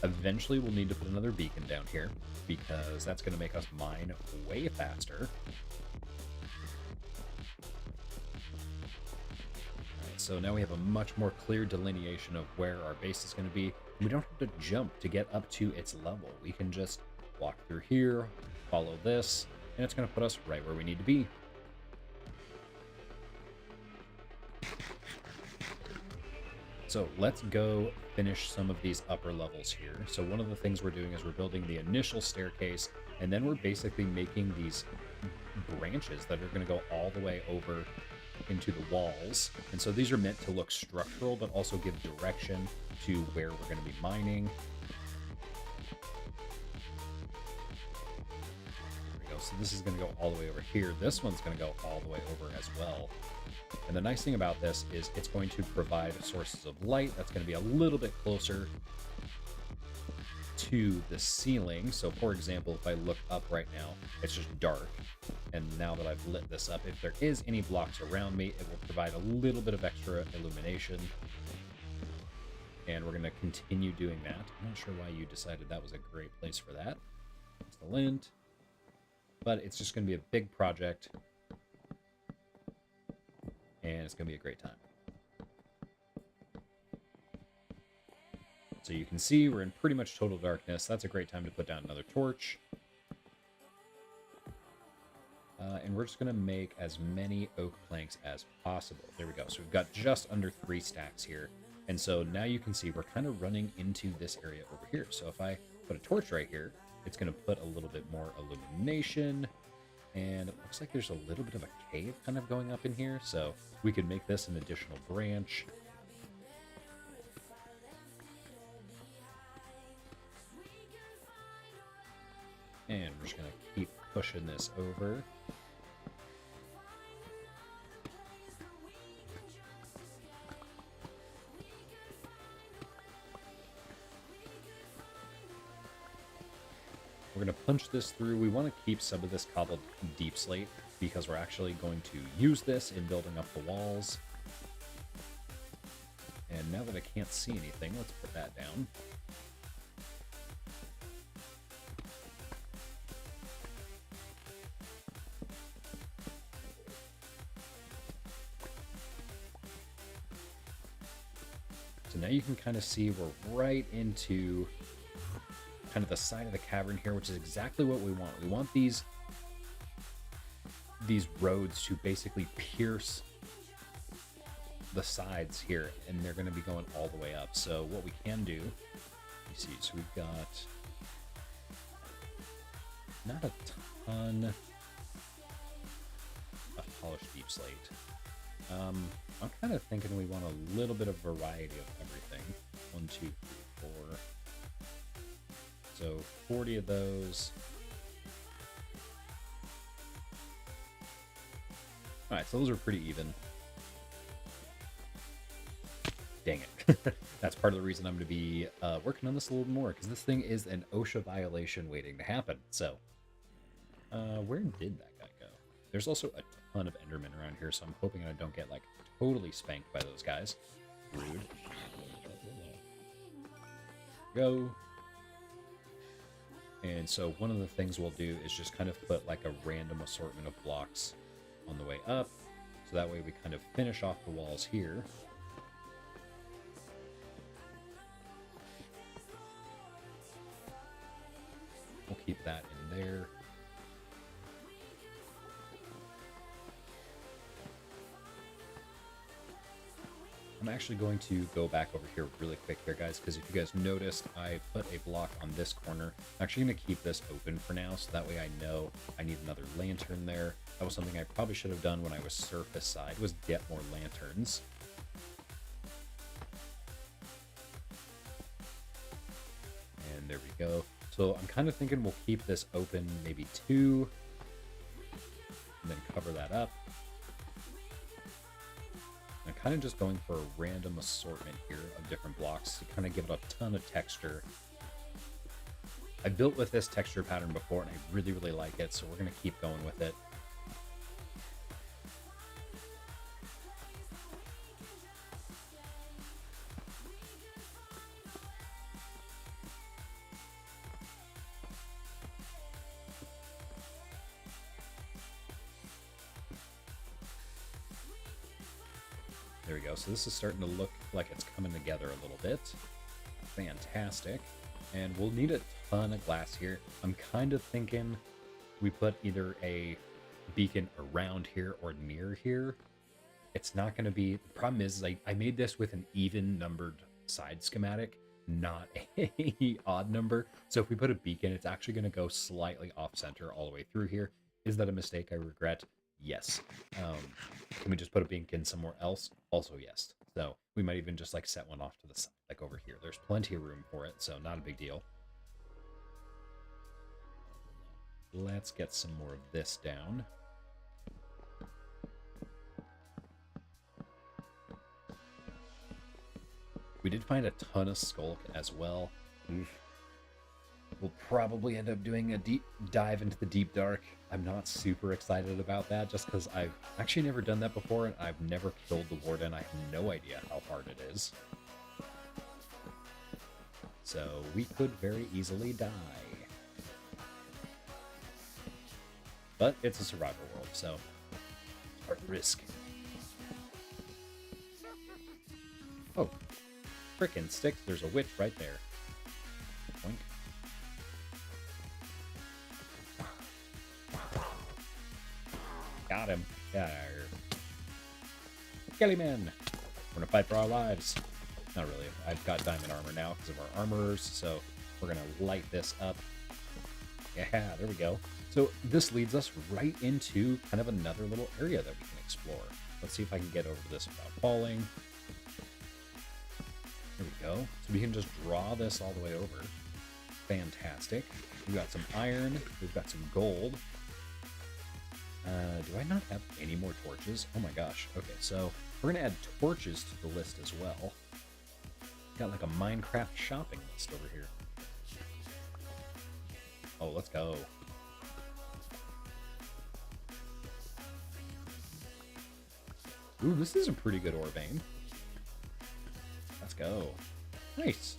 Eventually, we'll need to put another beacon down here because that's going to make us mine way faster. Alright, so now we have a much more clear delineation of where our base is going to be. We don't have to jump to get up to its level. We can just walk through here, follow this, and it's going to put us right where we need to be. So let's go finish some of these upper levels here. So one of the things we're doing is we're building the initial staircase, and then we're basically making these branches that are going to go all the way over into the walls. And so these are meant to look structural, but also give direction to where we're going to be mining. So this is going to go all the way over here. This one's going to go all the way over as well. And the nice thing about this is it's going to provide sources of light. That's going to be a little bit closer to the ceiling. So for example, if I look up right now, it's just dark. And now that I've lit this up, if there is any blocks around me, it will provide a little bit of extra illumination. And we're going to continue doing that. I'm not sure why you decided that was a great place for that. It's the lint. But it's just going to be a big project, and it's going to be a great time. So you can see we're in pretty much total darkness. That's a great time to put down another torch. And we're just going to make as many oak planks as possible. There we go. So we've got just under 3 stacks here. And so now you can see we're kind of running into this area over here. So if I put a torch right here, it's going to put a little bit more illumination. And it looks like there's a little bit of a cave kind of going up in here. So we could make this an additional branch. And we're just going to keep pushing this over. We're going to punch this through. We want to keep some of this cobbled deep slate because we're actually going to use this in building up the walls. And now that I can't see anything, let's put that down. So now you can kind of see we're right into kind of the side of the cavern here, which is exactly what we want. We want these roads to basically pierce the sides here, and they're going to be going all the way up. So what we can do, you see, so we've got not a ton of polished deep slate. I'm kind of thinking we want a little bit of variety of everything. 1, 2, 3, 4. So 40 of those. All right, so those are pretty even. Dang it. That's part of the reason I'm going to be working on this a little more, because this thing is an OSHA violation waiting to happen. So, where did that guy go? There's also a ton of Endermen around here, so I'm hoping I don't get, like, totally spanked by those guys. Rude. Go. And so one of the things we'll do is just kind of put like a random assortment of blocks on the way up. So that way we kind of finish off the walls here. We'll keep that in there. I'm actually going to go back over here really quick here, guys, because if you guys noticed, I put a block on this corner. I'm actually going to keep this open for now, so that way I know I need another lantern there. That was something I probably should have done when I was surface side, was get more lanterns. And there we go. So I'm kind of thinking we'll keep this open maybe 2, and then cover that up. I'm kind of just going for a random assortment here of different blocks to kind of give it a ton of texture. I built with this texture pattern before and I really, really like it, so we're going to keep going with it. There we go. So this is starting to look like it's coming together a little bit. Fantastic. And we'll need a ton of glass here. I'm kind of thinking we put either a beacon around here or near here. It's not going to be... The problem is I made this with an even numbered side schematic, not a odd number. So if we put a beacon, it's actually going to go slightly off center all the way through here. Is that a mistake I regret? Yes. Can we just put a beacon somewhere else? Also yes. So we might even just like set one off to the side, like over here. There's plenty of room for it, so not a big deal. Let's get some more of this down. We did find a ton of skulk as well. We'll probably end up doing a deep dive into the deep dark. I'm not super excited about that just because I've actually never done that before and I've never killed the warden. I have no idea how hard it is. So we could very easily die. But it's a survival world, so it's hard to risk. Oh, frickin' sticks. There's a witch right there. Boink. Got him. Yeah. Kellyman. We're gonna fight for our lives. Not really. I've got diamond armor now because of our armorers, so we're gonna light this up. Yeah, there we go. So this leads us right into kind of another little area that we can explore. Let's see if I can get over this without falling. There we go. So we can just draw this all the way over. Fantastic. We've got some iron. We've got some gold. Do I not have any more torches? Oh my gosh. Okay, so we're going to add torches to the list as well. Got like a Minecraft shopping list over here. Oh, let's go. Ooh, this is a pretty good ore vein. Let's go. Nice.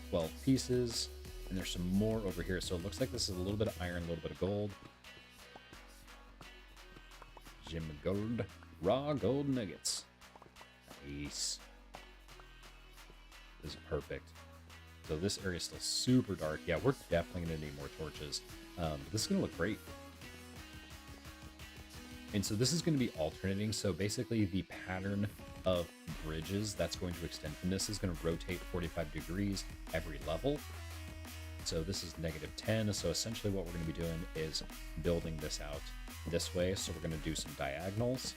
12 pieces. And there's some more over here. So it looks like this is a little bit of iron, a little bit of gold. Gem gold. Raw gold nuggets. Nice. This is perfect. So this area is still super dark. Yeah, we're definitely going to need more torches. This is going to look great. And so this is going to be alternating. So basically the pattern of bridges that's going to extend from this is going to rotate 45 degrees every level. So this is -10. So essentially what we're going to be doing is building this out this way. So we're going to do some diagonals.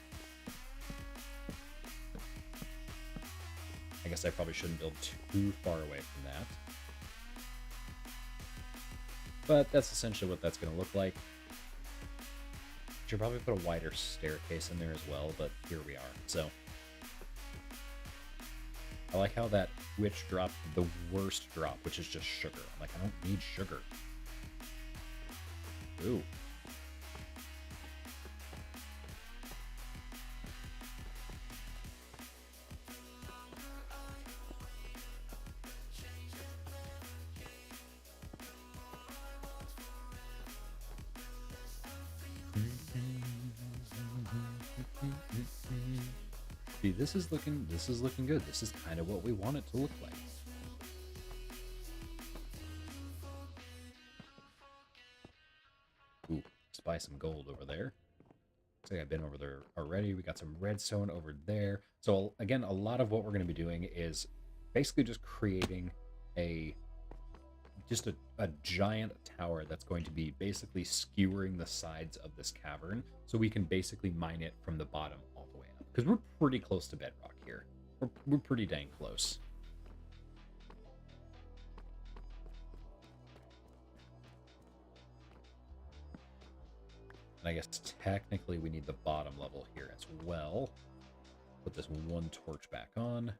I guess I probably shouldn't build too far away from that. But that's essentially what that's going to look like. Should probably put a wider staircase in there as well, but here we are. So I like how that witch dropped the worst drop, which is just sugar. I'm like, I don't need sugar. Ooh. See, this is looking good. This is kind of what we want it to look like. Ooh, spy some gold over there. Looks like I've been over there already. We got some redstone over there. So again, a lot of what we're going to be doing is basically just creating a giant tower that's going to be basically skewering the sides of this cavern, so we can basically mine it from the bottom all the way up. Because we're pretty close to bedrock here. We're pretty dang close. And I guess technically we need the bottom level here as well. Put this one torch back on.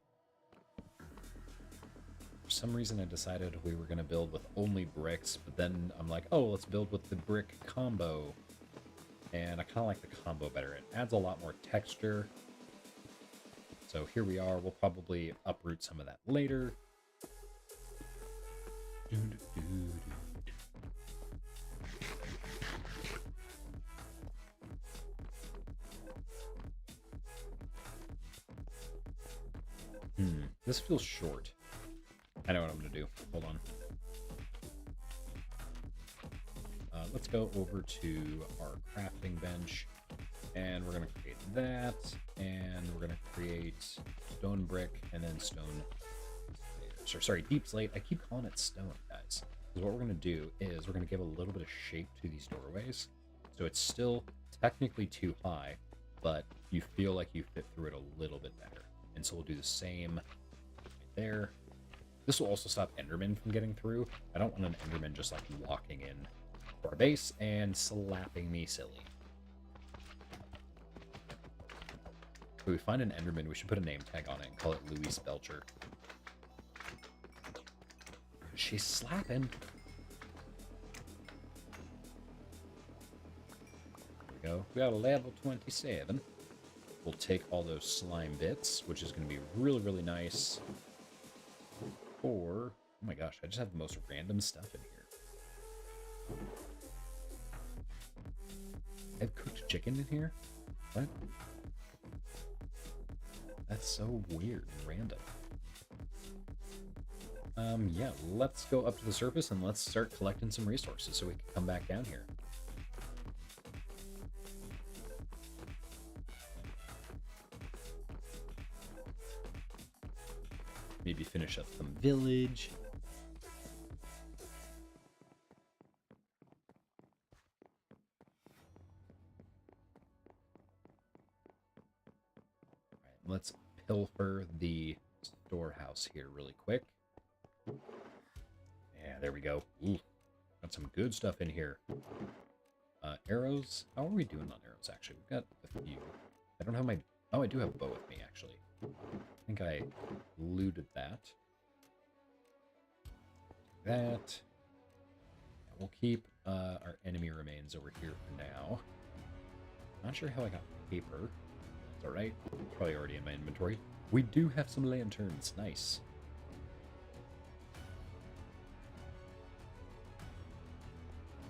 For some reason I decided we were going to build with only bricks, but then I'm like, oh, let's build with the brick combo. And I kind of like the combo better. It adds a lot more texture. So here we are. We'll probably uproot some of that later. This feels short. I know what I'm going to do. Hold on. Let's go over to our crafting bench, and we're going to create that, and we're going to create stone brick, and then stone... Sorry, deep slate. I keep calling it stone, guys. Because what we're going to do is we're going to give a little bit of shape to these doorways. So it's still technically too high, but you feel like you fit through it a little bit better. And so we'll do the same right there. This will also stop Endermen from getting through. I don't want an Enderman just like walking in to our base and slapping me silly. If we find an Enderman, we should put a name tag on it and call it Louise Belcher. She's slapping. There we go. We got a level 27. We'll take all those slime bits, which is going to be really, really nice. Or, oh my gosh, I just have the most random stuff in here. I have cooked chicken in here? What? That's so weird and random. Yeah, let's go up to the surface and let's start collecting some resources so we can come back down here. Maybe finish up some village. All right, let's pilfer the storehouse here really quick. Yeah, there we go. Ooh, got some good stuff in here. Arrows. How are we doing on arrows, actually? We've got a few. I don't have my... Oh, I do have a bow with me, actually. I think I looted that. That. We'll keep our enemy remains over here for now. Not sure how I got paper. That's alright. Probably already in my inventory. We do have some lanterns. Nice.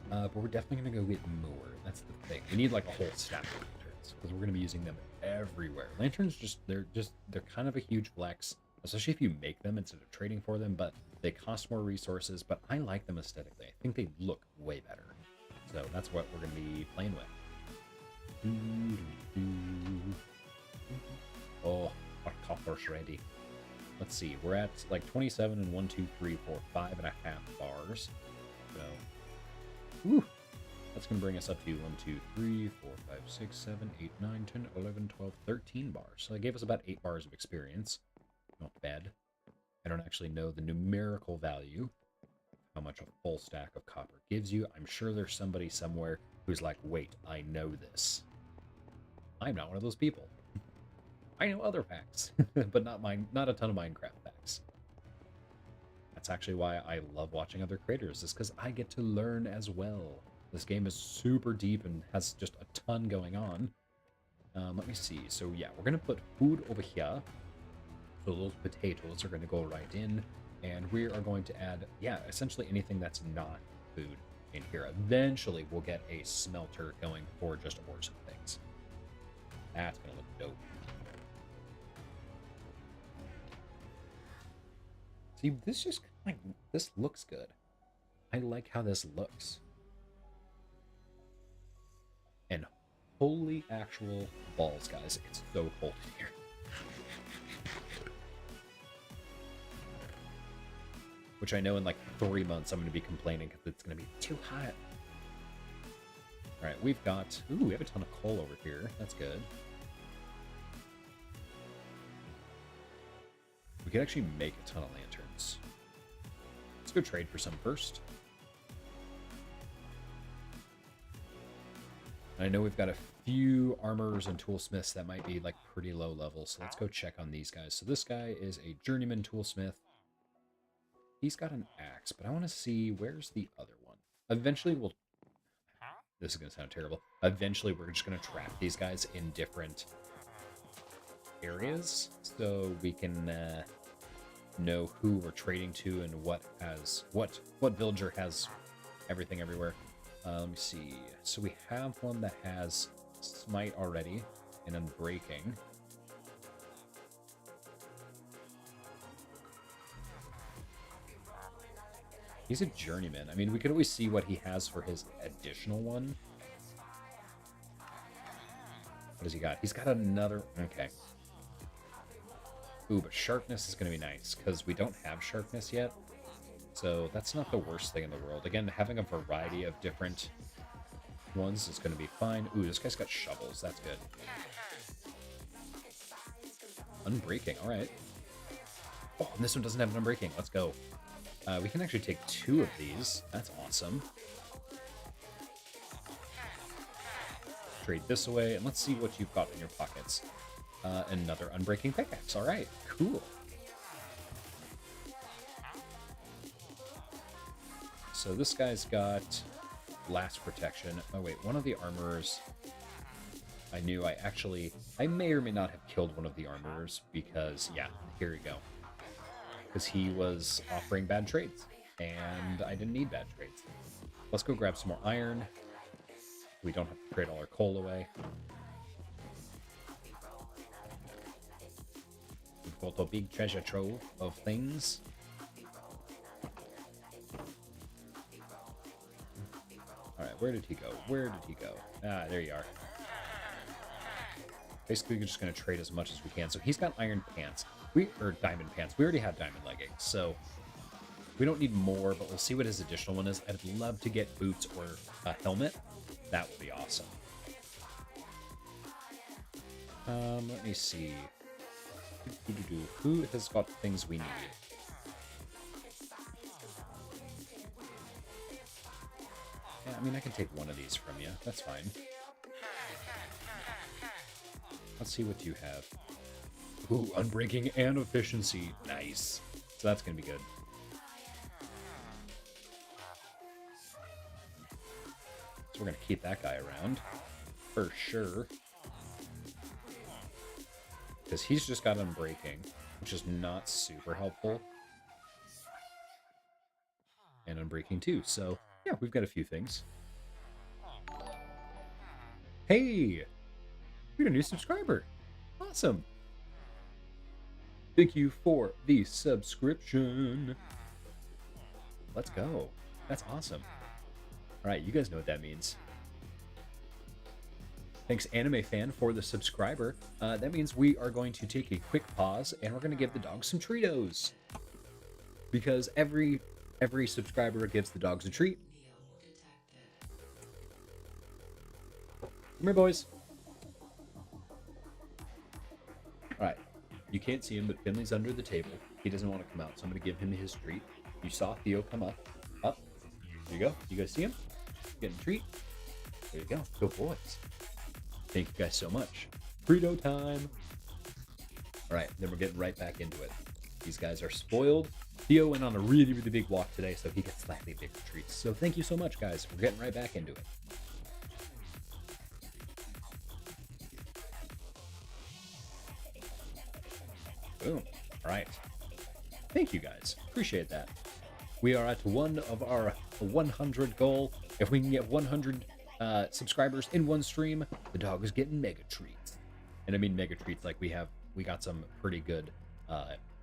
But we're definitely going to go get more. That's the thing. We need like a whole stack of lanterns because we're going to be using them everywhere. Lanterns they're kind of a huge flex, especially if you make them instead of trading for them, but they cost more resources, but I like them aesthetically. I think they look way better. So that's what we're going to be playing with. Oh, our copper's ready. Let's see. We're at like 27 and 1, 2, 3, 4, 5.5 bars. So, whew, that's going to bring us up to 1, 2, 3, 4, 5, 6, 7, 8, 9, 10, 11, 12, 13 bars. So that gave us about 8 bars of experience. Not bad. I don't actually know the numerical value, how much a full stack of copper gives you. I'm sure there's somebody somewhere who's like, wait, I know this. I'm not one of those people. I know other facts, but not a ton of Minecraft facts. That's actually why I love watching other creators, is because I get to learn as well. This game is super deep and has just a ton going on. Let me see. So yeah, we're going to put food over here. So those potatoes are going to go right in. And we are going to add, yeah, essentially anything that's not food in here. Eventually, we'll get a smelter going for just ores and things. That's going to look dope. See, this just like, this looks good. I like how this looks. And holy actual balls, guys. It's so cold in here. Which I know in like 3 months I'm going to be complaining because it's going to be too hot. Alright, we've got... Ooh, we have a ton of coal over here. That's good. We could actually make a ton of lanterns. Let's go trade for some first. I know we've got a few armorers and toolsmiths that might be like pretty low level, so let's go check on these guys. So this guy is a journeyman toolsmith. He's got an axe, but I want to see where's the other one. Eventually we'll... This is going to sound terrible. Eventually we're just going to trap these guys in different areas so we can know who we're trading to and what villager has everything everywhere. Let me see. So we have one that has smite already and unbreaking. He's a journeyman. I mean, we could always see what he has for his additional one. What does he got? He's got another... Okay. Ooh, but sharpness is going to be nice, because we don't have sharpness yet. So that's not the worst thing in the world. Again, having a variety of different ones is going to be fine. Ooh, this guy's got shovels. That's good. Unbreaking. All right. Oh, and this one doesn't have an unbreaking. Let's go. We can actually take 2 of these. That's awesome. Trade this away, and let's see what you've got in your pockets. Another unbreaking pickaxe. All right, cool. So this guy's got blast protection. Oh wait, one of the armorers. I may or may not have killed one of the armorers because, yeah, here we go. Because he was offering bad trades, and I didn't need bad trades. Let's go grab some more iron. We don't have to trade all our coal away. We've got a big treasure trove of things. Where did he go? Where did he go? Ah, there you are. Basically, we're just going to trade as much as we can. So he's got iron pants. Or diamond pants. We already have diamond leggings, so we don't need more, but we'll see what his additional one is. I'd love to get boots or a helmet. That would be awesome. Let me see. Who has got things we need? Yeah, I mean, I can take one of these from you. That's fine. Let's see what you have. Ooh, unbreaking and efficiency. Nice. So that's going to be good. So we're going to keep that guy around. For sure. Because he's just got unbreaking, which is not super helpful. And unbreaking too. So, yeah, we've got a few things. Hey! We got a new subscriber. Awesome. Thank you for the subscription. Let's go. That's awesome. All right, you guys know what that means. Thanks, Anime Fan, for the subscriber. That means we are going to take a quick pause, and we're going to give the dogs some Treatos. Because every subscriber gives the dogs a treat. Come here, boys. All right. You can't see him, but Finley's under the table. He doesn't want to come out, so I'm going to give him his treat. You saw Theo come up. Up. There you go. You guys see him? Getting a treat. There you go. Go, boys. Thank you guys so much. Frito time. All right, then we're getting right back into it. These guys are spoiled. Theo went on a really, really big walk today, so he gets slightly bigger treats. So thank you so much, guys. We're getting right back into it. Boom. All right. Thank you, guys. Appreciate that. We are at one of our 100 goal. If we can get 100 subscribers in one stream, the dog is getting mega treats. And I mean mega treats like we got some pretty good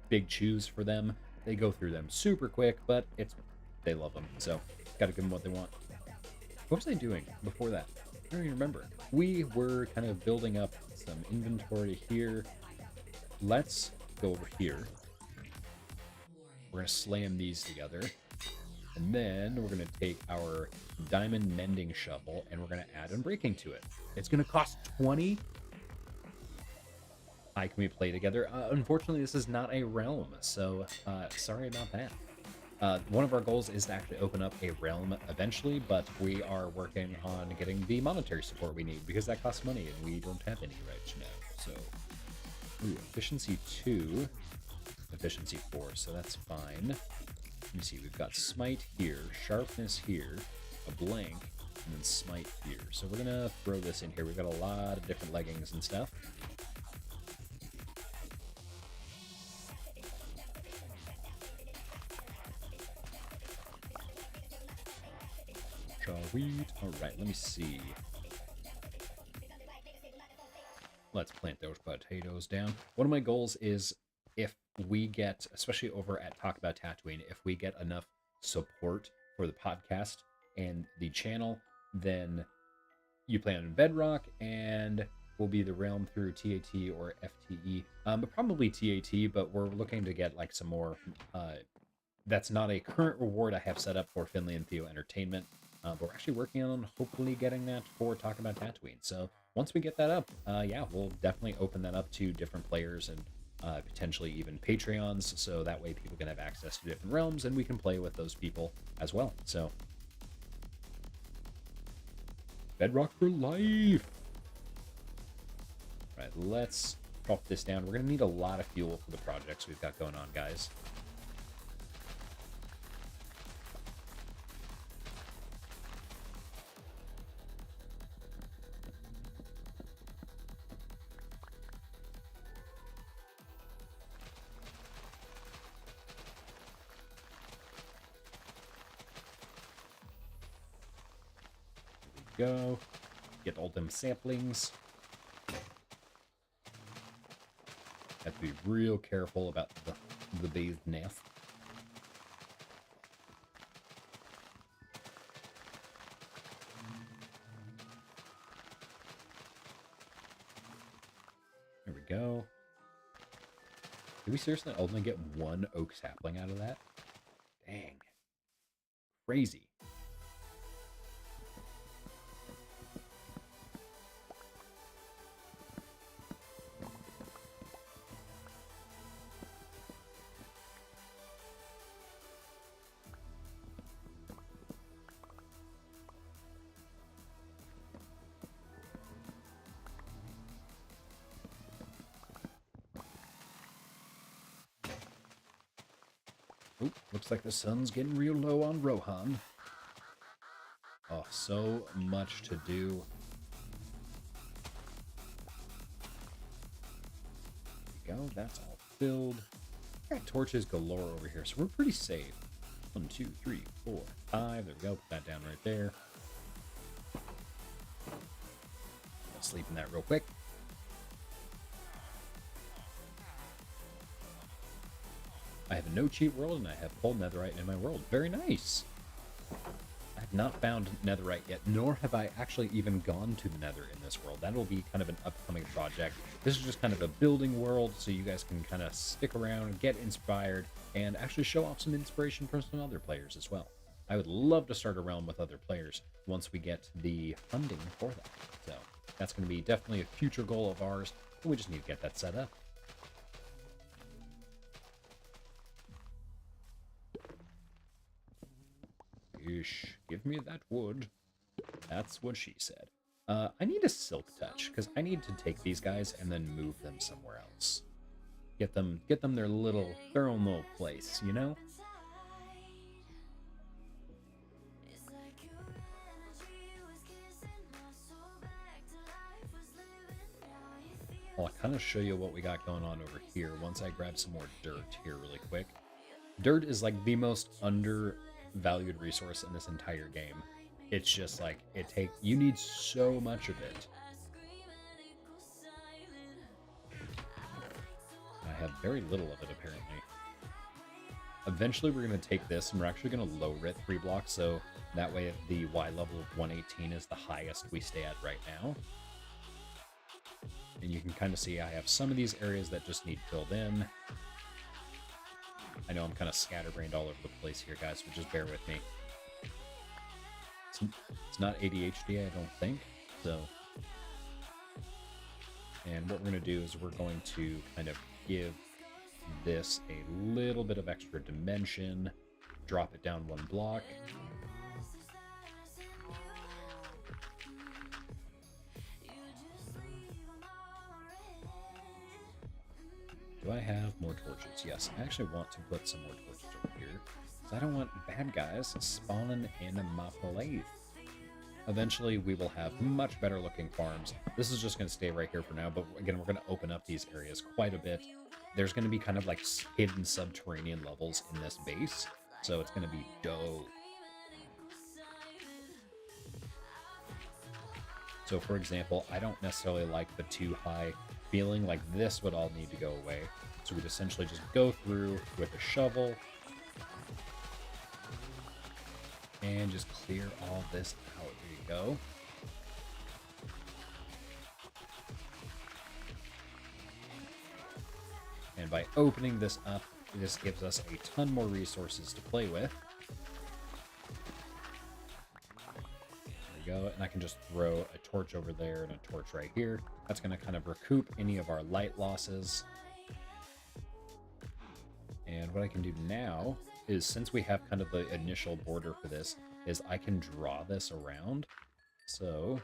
big chews for them. They go through them super quick, but they love them. So got to give them what they want. What was I doing before that? I don't even remember. We were kind of building up some inventory here. Let's go over here. We're going to slam these together. And then we're going to take our diamond mending shovel and we're going to add unbreaking to it. It's going to cost 20. Hi, can we play together? Unfortunately, this is not a realm, so sorry about that. One of our goals is to actually open up a realm eventually, but we are working on getting the monetary support we need because that costs money and we don't have any right now. So, ooh, efficiency 2, efficiency 4, so that's fine. Let me see, we've got smite here, sharpness here, a blank, and then smite here. So we're gonna throw this in here. We've got a lot of different leggings and stuff. Sweet. All right, let me see. Let's plant those potatoes down. One of my goals is if we get, especially over at Talk About Tatooine, if we get enough support for the podcast and the channel, then you play on Bedrock and will be the realm through TAT or FTE. But probably TAT, but we're looking to get like some more. That's not a current reward I have set up for Finley and Theo Entertainment. But we're actually working on hopefully getting that for Talk About Tatooine. So once we get that up, yeah, we'll definitely open that up to different players and potentially even Patreons. So that way people can have access to different realms and we can play with those people as well. So Bedrock for life. All right, let's drop this down. We're going to need a lot of fuel for the projects we've got going on, guys. Go get all them saplings. Have to be real careful about the bee's nest. Did we seriously only get one oak sapling out of that? Dang. Crazy. Oop, looks like the sun's getting real low on Rohan. Oh, so much to do. There we go, that's all filled. Got torches galore over here, so we're pretty safe. 1, 2, 3, 4, 5. There we go. Put that down right there. I'll sleep in that real quick. I have a no cheat world and I have full netherite in my world. Very nice. I have not found netherite yet, nor have I actually even gone to the nether in this world. That will be kind of an upcoming project. This is just kind of a building world, so you guys can kind of stick around, get inspired, and actually show off some inspiration from some other players as well. I would love to start a realm with other players once we get the funding for that. So that's going to be definitely a future goal of ours, and we just need to get that set up. Ish, give me that wood. That's what she said. I need a silk touch, because I need to take these guys and then move them somewhere else. Get them their own little place, you know? I'll kind of show you what we got going on over here once I grab some more dirt here really quick. Dirt is like the most undervalued resource in this entire game. It's just like, you need so much of it. I have very little of it, apparently. Eventually, we're going to take this, and we're actually going to lower it 3 blocks, so that way the Y level of 118 is the highest we stay at right now. And you can kind of see I have some of these areas that just need filled in. I know I'm kind of scatterbrained all over the place here, guys, so just bear with me. It's not ADHD, I don't think, so... And what we're going to do is we're going to kind of give this a little bit of extra dimension, drop it down 1 block. Do I have more torches? Yes, I actually want to put some more torches over here, because I don't want bad guys spawning in my place. Eventually, we will have much better looking farms. This is just going to stay right here for now, but again, we're going to open up these areas quite a bit. There's going to be kind of like hidden subterranean levels in this base, so it's going to be dope. So for example, I don't necessarily like the too high feeling, like this would all need to go away. So we'd essentially just go through with a shovel and just clear all this out. There you go. And by opening this up, this gives us a ton more resources to play with. Go, and I can just throw a torch over there and a torch right here. That's going to kind of recoup any of our light losses. And what I can do now is, since we have kind of the initial border for this, is I can draw this around. So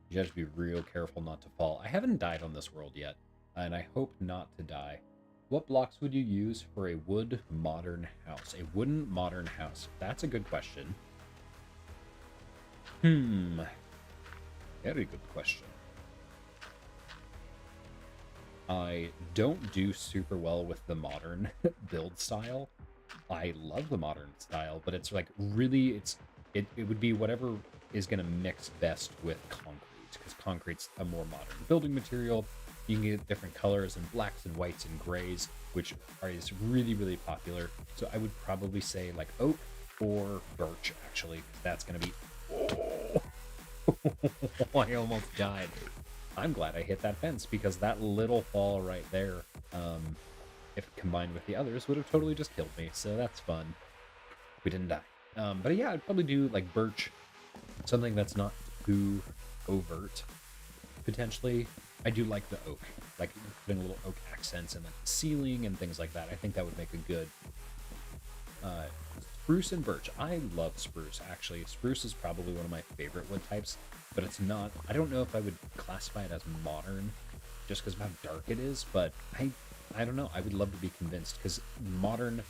you have to be real careful not to fall. I haven't died on this world yet, and I hope not to die. What blocks would you use for a wood modern house? A wooden modern house. That's a good question. Very good question. I don't do super well with the modern build style. I love the modern style, but it's like really, it would be whatever is going to mix best with concrete, because concrete's a more modern building material. You can get different colors and blacks and whites and grays, which is really, really popular. So I would probably say like oak or birch, actually. That's going to be... Oh! I almost died. I'm glad I hit that fence, because that little fall right there, if combined with the others, would have totally just killed me. So that's fun. We didn't die. But yeah, I'd probably do like birch, something that's not too overt. Potentially, I do like the oak, like putting little oak accents in the ceiling and things like that. I think that would make a good spruce and birch. I love spruce, actually. Spruce is probably one of my favorite wood types, but it's not, I don't know if I would classify it as modern just because of how dark it is, but I don't know. I would love to be convinced, because modern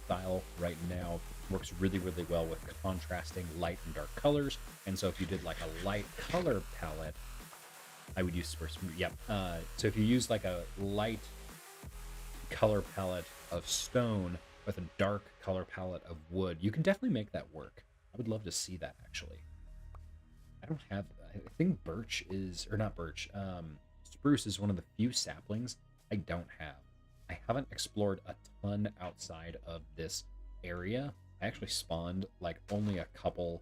style right now works really, really well with contrasting light and dark colors. And so if you did like a light color palette, I would use spruce. Yep. So if you use like a light color palette of stone with a dark color palette of wood, you can definitely make that work. I would love to see that, actually. I don't have, I think birch is, or not birch, spruce is one of the few saplings I don't have. I haven't explored a ton outside of this area. I actually spawned like only a couple,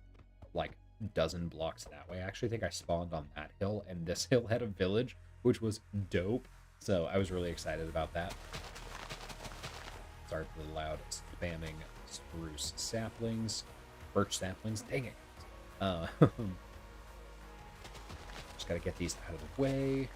like dozen blocks that way. I actually think I spawned on that hill, and this hill had a village, which was dope. So I was really excited about that. Sorry for the loud spamming spruce saplings, birch saplings. Dang it. Just gotta get these out of the way.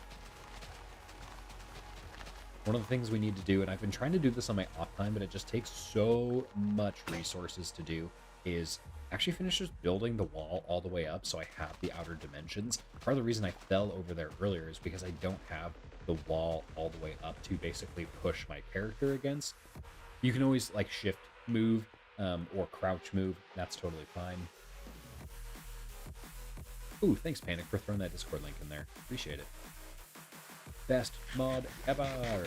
One of the things we need to do, and I've been trying to do this on my off time, but it just takes so much resources to do, is actually finish just building the wall all the way up so I have the outer dimensions. Part of the reason I fell over there earlier is because I don't have the wall all the way up to basically push my character against. You can always like shift move or crouch move. That's totally fine. Ooh, thanks Panic for throwing that Discord link in there. Appreciate it. Best mod ever.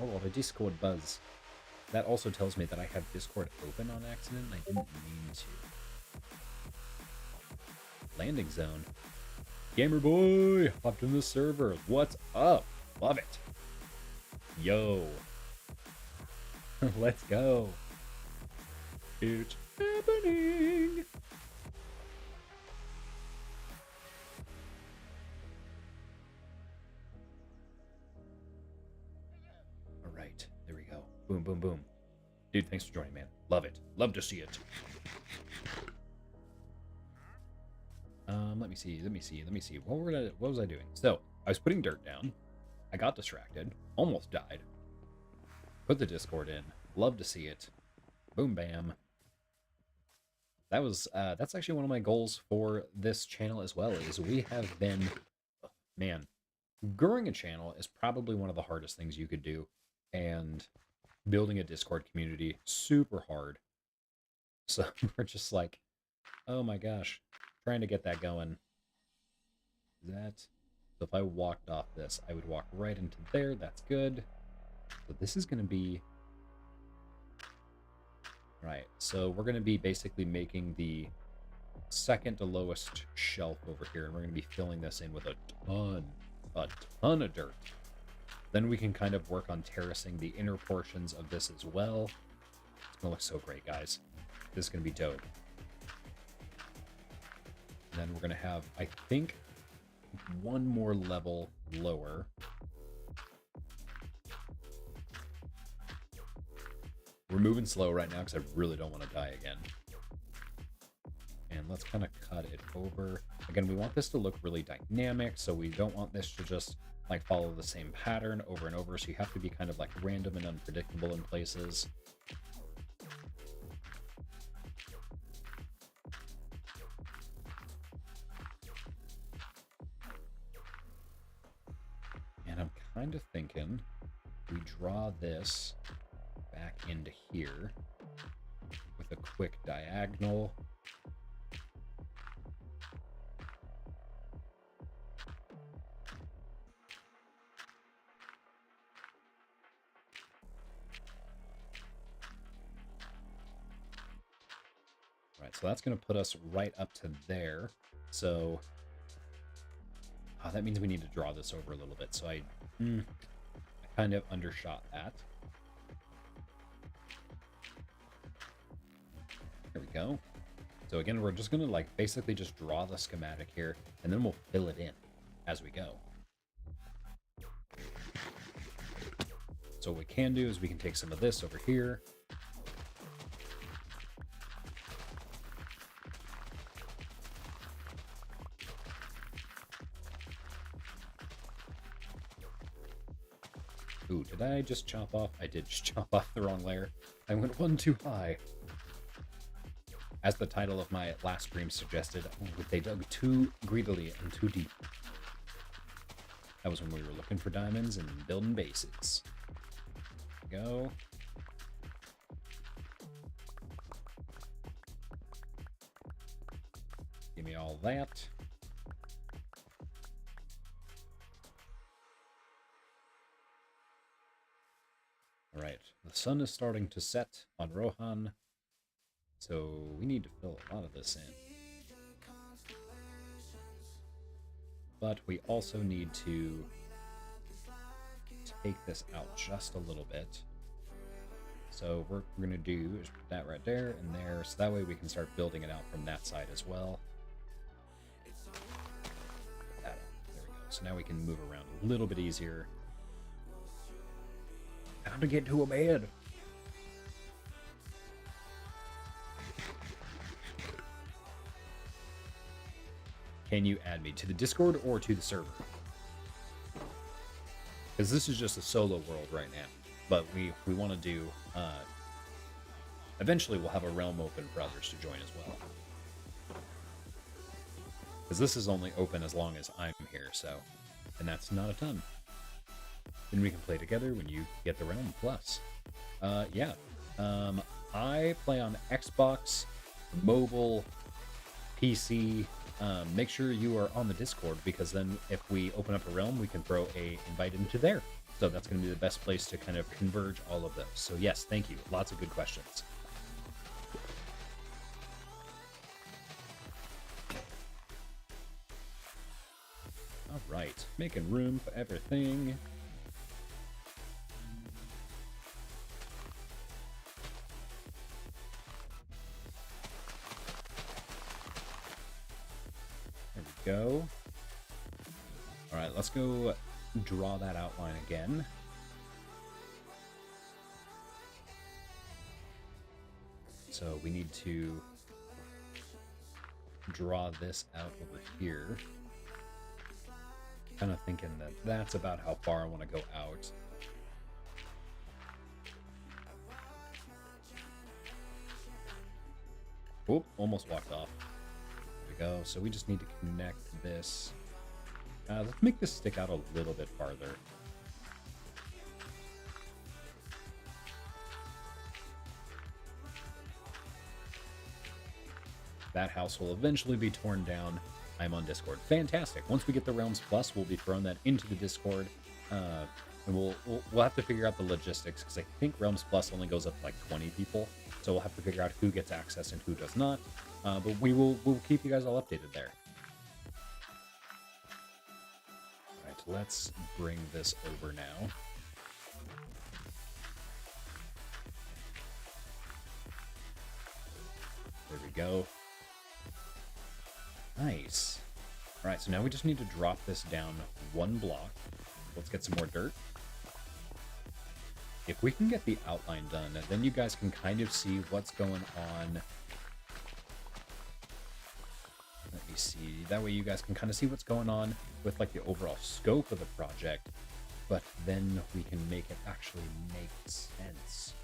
Oh, the Discord buzz. That also tells me that I have Discord open on accident, and I didn't mean to. Landing zone. Gamer boy, hopped in the server. What's up? Love it. Yo. Let's go. It's happening. All right, there we go. Boom, boom, boom. Dude, thanks for joining, man. Love it. Love to see it. Let me see. What was I doing? So, I was putting dirt down. I got distracted. Almost died. Put the Discord in. Love to see it. Boom, bam. That was, that's actually one of my goals for this channel as well, is we have been, man, growing a channel is probably one of the hardest things you could do, and building a Discord community, super hard. So we're just like, oh my gosh, trying to get that going. So if I walked off this, I would walk right into there. That's good. So this is going to be... Right, so we're going to be basically making the second to lowest shelf over here, and we're going to be filling this in with a ton of dirt. Then we can kind of work on terracing the inner portions of this as well. It's going to look so great, guys. This is going to be dope. And then we're going to have, I think, one more level lower. We're moving slow right now because I really don't want to die again. And let's kind of cut it over. Again, we want this to look really dynamic, so we don't want this to just like follow the same pattern over and over, so you have to be kind of like random and unpredictable in places. And I'm kind of thinking we draw this back into here with a quick diagonal. Right, so that's going to put us right up to there. So that means we need to draw this over a little bit. So I kind of undershot that. There we go. So again, we're just going to like basically just draw the schematic here, and then we'll fill it in as we go. So what we can do is we can take some of this over here. Ooh, did I just chop off? I did just chop off the wrong layer. I went one too high. As the title of my last stream suggested, they dug too greedily and too deep. That was when we were looking for diamonds and building bases. There we go. Give me all that. All right, the sun is starting to set on Rohan, so we need to fill a lot of this in. But we also need to take this out just a little bit. So what we're going to do is put that right there and there, so that way we can start building it out from that side as well. There we go. So now we can move around a little bit easier. Time to get to a bed. Can you add me to the Discord or to the server? Because this is just a solo world right now. But we want to do... eventually we'll have a realm open for others to join as well. Because this is only open as long as I'm here, so... And that's not a ton. Then we can play together when you get the Realm Plus. Yeah. I play on Xbox, mobile, PC. Make sure you are on the Discord, because then if we open up a realm, we can throw a invite into there. So that's going to be the best place to kind of converge all of those. So yes, thank you. Lots of good questions. All right, making room for everything. Go. All right, let's go draw that outline again. So we need to draw this out over here. Kind of thinking that that's about how far I want to go out. Oop, almost walked off. Go. So we just need to connect this. Let's make this stick out a little bit farther. That house will eventually be torn down. I'm on Discord. Fantastic. Once we get the Realms Plus, we'll be throwing that into the Discord. And we'll have to figure out the logistics, because I think Realms Plus only goes up to like 20 people. So we'll have to figure out who gets access and who does not. But we'll keep you guys all updated there. All right, let's bring this over now. There we go. Nice. All right, so now we just need to drop this down one block. Let's get some more dirt. If we can get the outline done, then you guys can kind of see what's going on. Let me see. That way you guys can kind of see what's going on with like the overall scope of the project, but then we can make it actually make sense.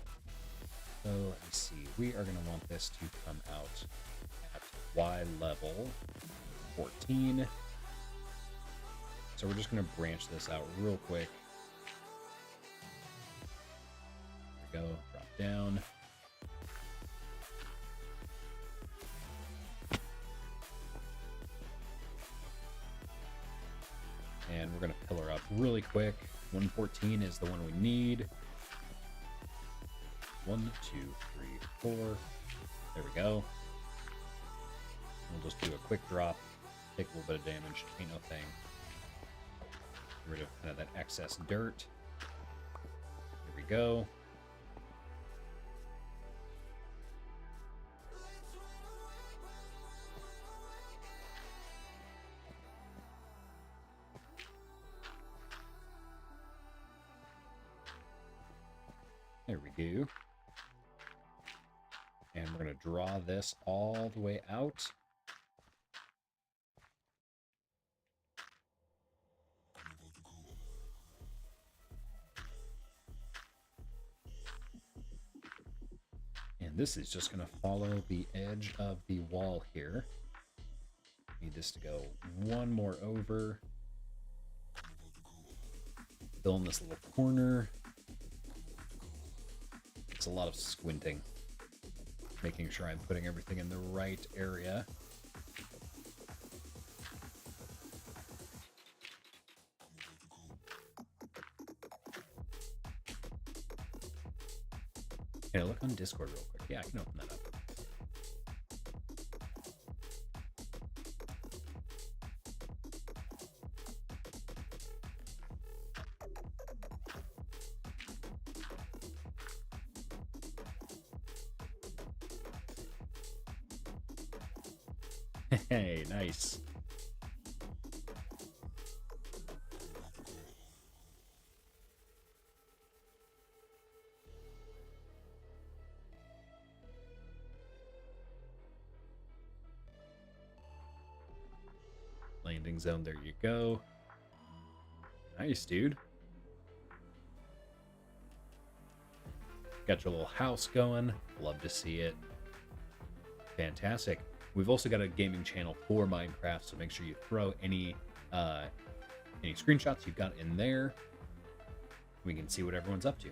So let me see. We are going to want this to come out at Y level 14. So we're just going to branch this out real quick. There we go. Drop down. And we're going to pillar up really quick. 114 is the one we need. 1, 2, 3, 4. There we go. just do a quick drop, take a little bit of damage, ain't no thing. Get rid of kind of that excess dirt. Here we go. There we go. And we're going to draw this all the way out. And this is just going to follow the edge of the wall here. Need this to go one more over. Fill in this little corner. It's a lot of squinting. Making sure I'm putting everything in the right area. Can I look on Discord real quick? Yeah, I can open that up. Hey, nice. Landing zone, there you go. Nice, dude. Got your little house going. Love to see it. Fantastic. We've also got a gaming channel for Minecraft, so make sure you throw any screenshots you've got in there. We can see what everyone's up to.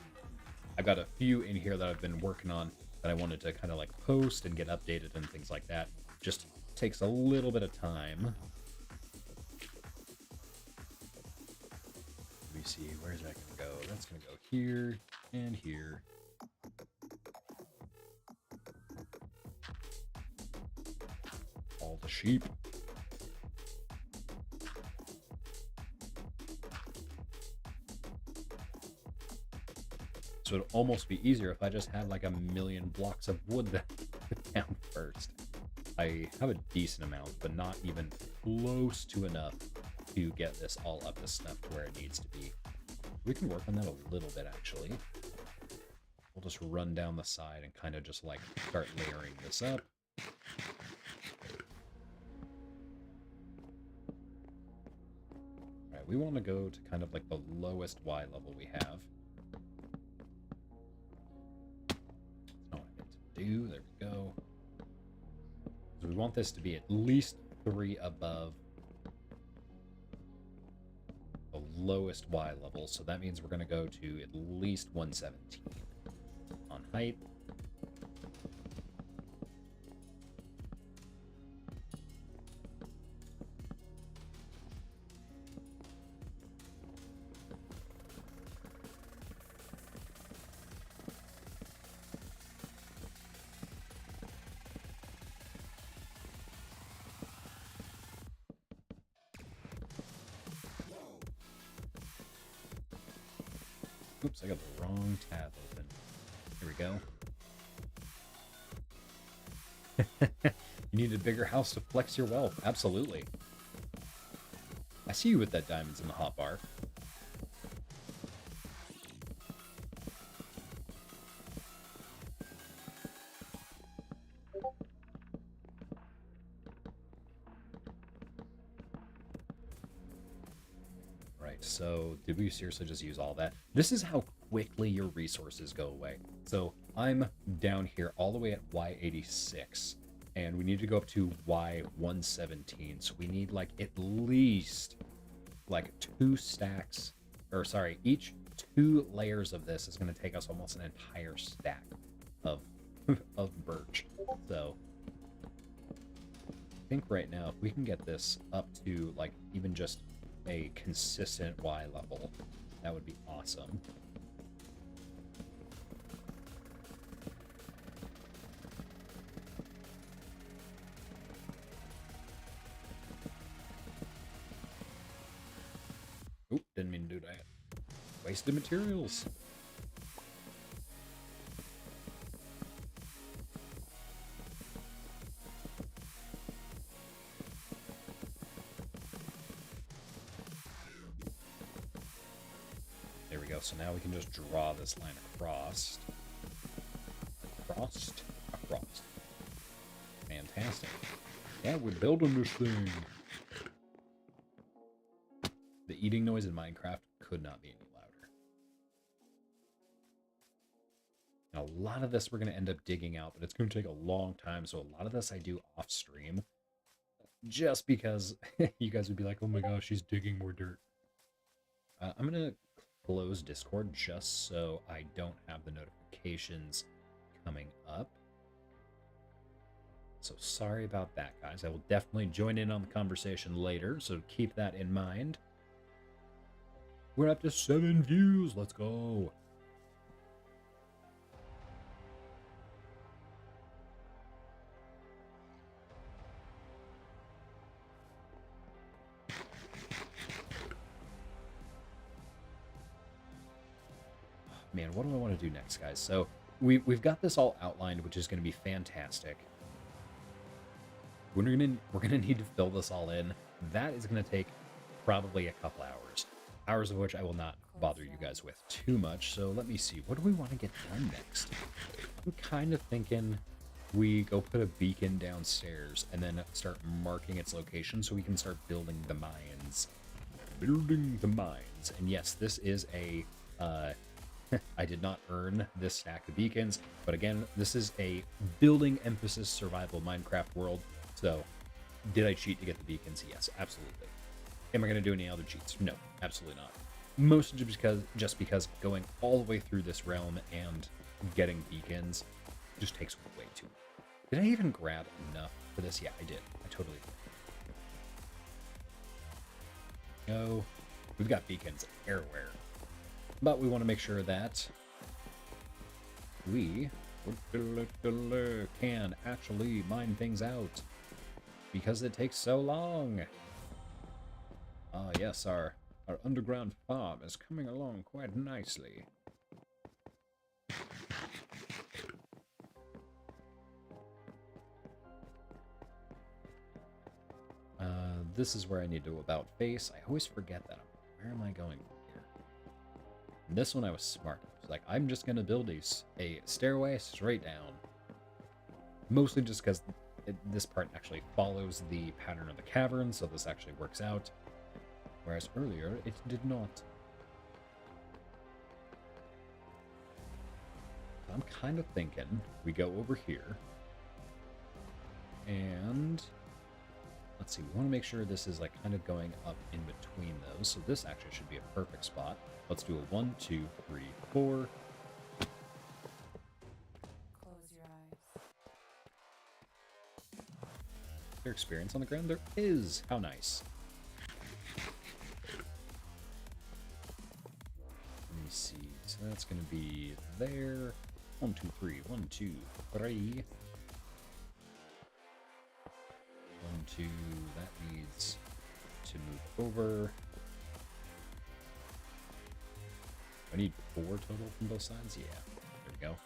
I've got a few in here that I've been working on that I wanted to kind of like post and get updated and things like that. Just takes a little bit of time. Let me see, where's that going to go? That's going to go here and here. All the sheep. So it'd almost be easier if I just had like a million blocks of wood that down first. I have a decent amount, but not even close to enough to get this all up to snuff to where it needs to be. We can work on that a little bit, actually. We'll just run down the side and kind of just like start layering this up. All right, we want to go to kind of like the lowest Y level we have. That's not what I meant to do. There we go. So we want this to be at least 3 above the lowest Y level, so that means we're going to go to at least 117 on height. Oops, I got the wrong tab open. Here we go. You need a bigger house to flex your wealth. Absolutely. I see you with that diamonds in the hotbar. So did we seriously just use all that? This is how quickly your resources go away. So I'm down here all the way at Y86 and we need to go up to Y117. So we need like at least like 2 stacks, or sorry, each 2 layers of this is going to take us almost an entire stack of birch. So I think right now, if we can get this up to like even just a consistent Y level, that would be awesome. Didn't mean to do that. Wasted materials. There we go. So now we can just draw this line across. Across. Fantastic. Yeah, we're building this thing. The eating noise in Minecraft could not be any louder. Now, a lot of this we're going to end up digging out, but it's going to take a long time. So a lot of this I do off stream. Just because you guys would be like, oh my gosh, she's digging more dirt. I'm going to close Discord just so I don't have the notifications coming up. So sorry about that, guys. I will definitely join in on the conversation later, so keep that in mind. We're up to 7 views. Let's go. Man, what do I want to do next, guys? So we've got this all outlined, which is going to be fantastic. We're gonna need to fill this all in. That is gonna take probably a couple hours of which I will not bother you guys with too much. So let me see, what do we want to get done next? I'm kind of thinking we go put a beacon downstairs and then start marking its location so we can start building the mines. And yes, this is a I did not earn this stack of beacons, but again, this is a building emphasis survival Minecraft world. So, did I cheat to get the beacons? Yes, absolutely. Am I going to do any other cheats? No, absolutely not. Mostly just because going all the way through this realm and getting beacons just takes way too long. Did I even grab enough for this? Yeah, I did. I totally did. No, we've got beacons everywhere. But we want to make sure that we can actually mine things out. Because it takes so long. Ah, yes, our underground farm is coming along quite nicely. This is where I need to about face. I always forget that. Where am I going from here? And this one I was smart. I was like, I'm just going to build a stairway straight down. Mostly just because this part actually follows the pattern of the cavern, so this actually works out. Whereas earlier, it did not. I'm kind of thinking we go over here. And let's see, we want to make sure this is like kind of going up in between those. So this actually should be a perfect spot. Let's do a 1, 2, 3, 4. Their experience on the ground? There is! How nice. Let me see. So that's going to be there. 1, 2, 3. 1, 2, 3. 1, 2. That needs to move over. I need 4 total from both sides? Yeah. There we go.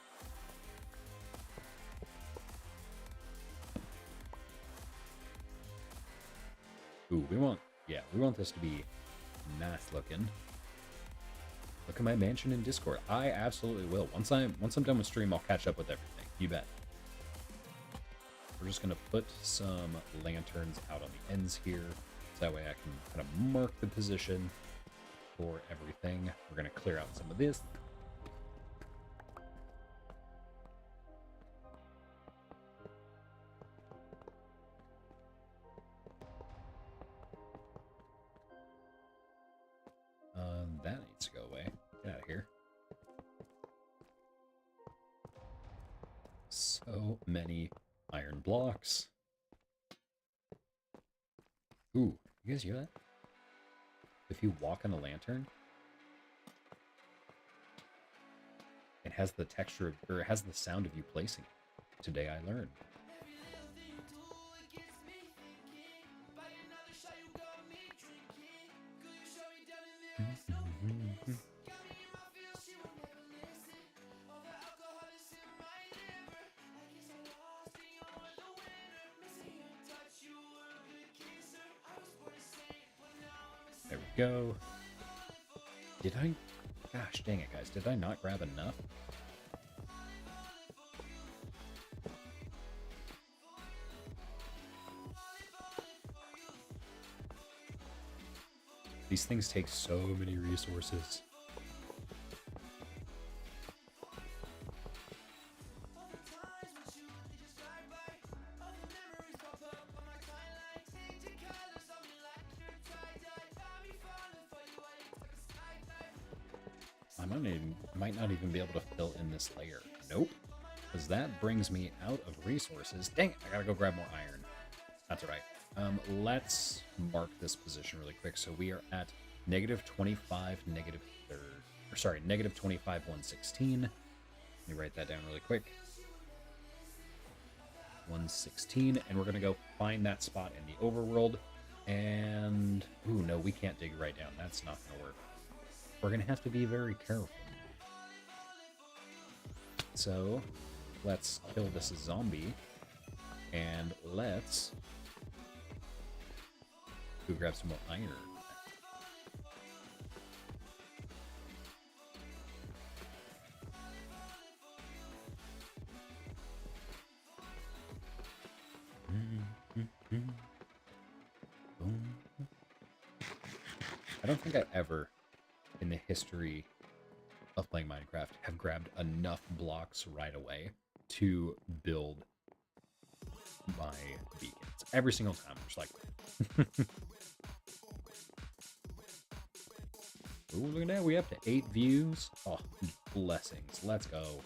Ooh, we want this to be nice looking. Look at my mansion in Discord. I absolutely will. Once I'm done with stream, I'll catch up with everything. You bet. We're just gonna put some lanterns out on the ends here, so that way I can kind of mark the position for everything. We're gonna clear out some of this. That needs to go away. Get out of here. So many iron blocks. Ooh, you guys hear that? If you walk on a lantern, it has the texture of, or it has the sound of you placing it. Today I learned. There we go. Did I? Gosh dang it, guys. Did I not grab enough? These things take so many resources. Might not even be able to fill in this layer. Nope. Because that brings me out of resources. Dang it, I gotta go grab more iron. That's all right. Let's mark this position really quick. So we are at -25, -3rd. Or sorry, -25, 116. Let me write that down really quick. 116, and we're gonna go find that spot in the overworld. And ooh, no, we can't dig right down. That's not gonna work. We're gonna have to be very careful. So let's kill this zombie, and let's go grab some more iron. I don't think I ever, in the history of playing Minecraft, have grabbed enough blocks right away to build my beacons. Every single time, I'm just like, ooh, look at that. We up to 8 views. Oh, blessings. Let's go.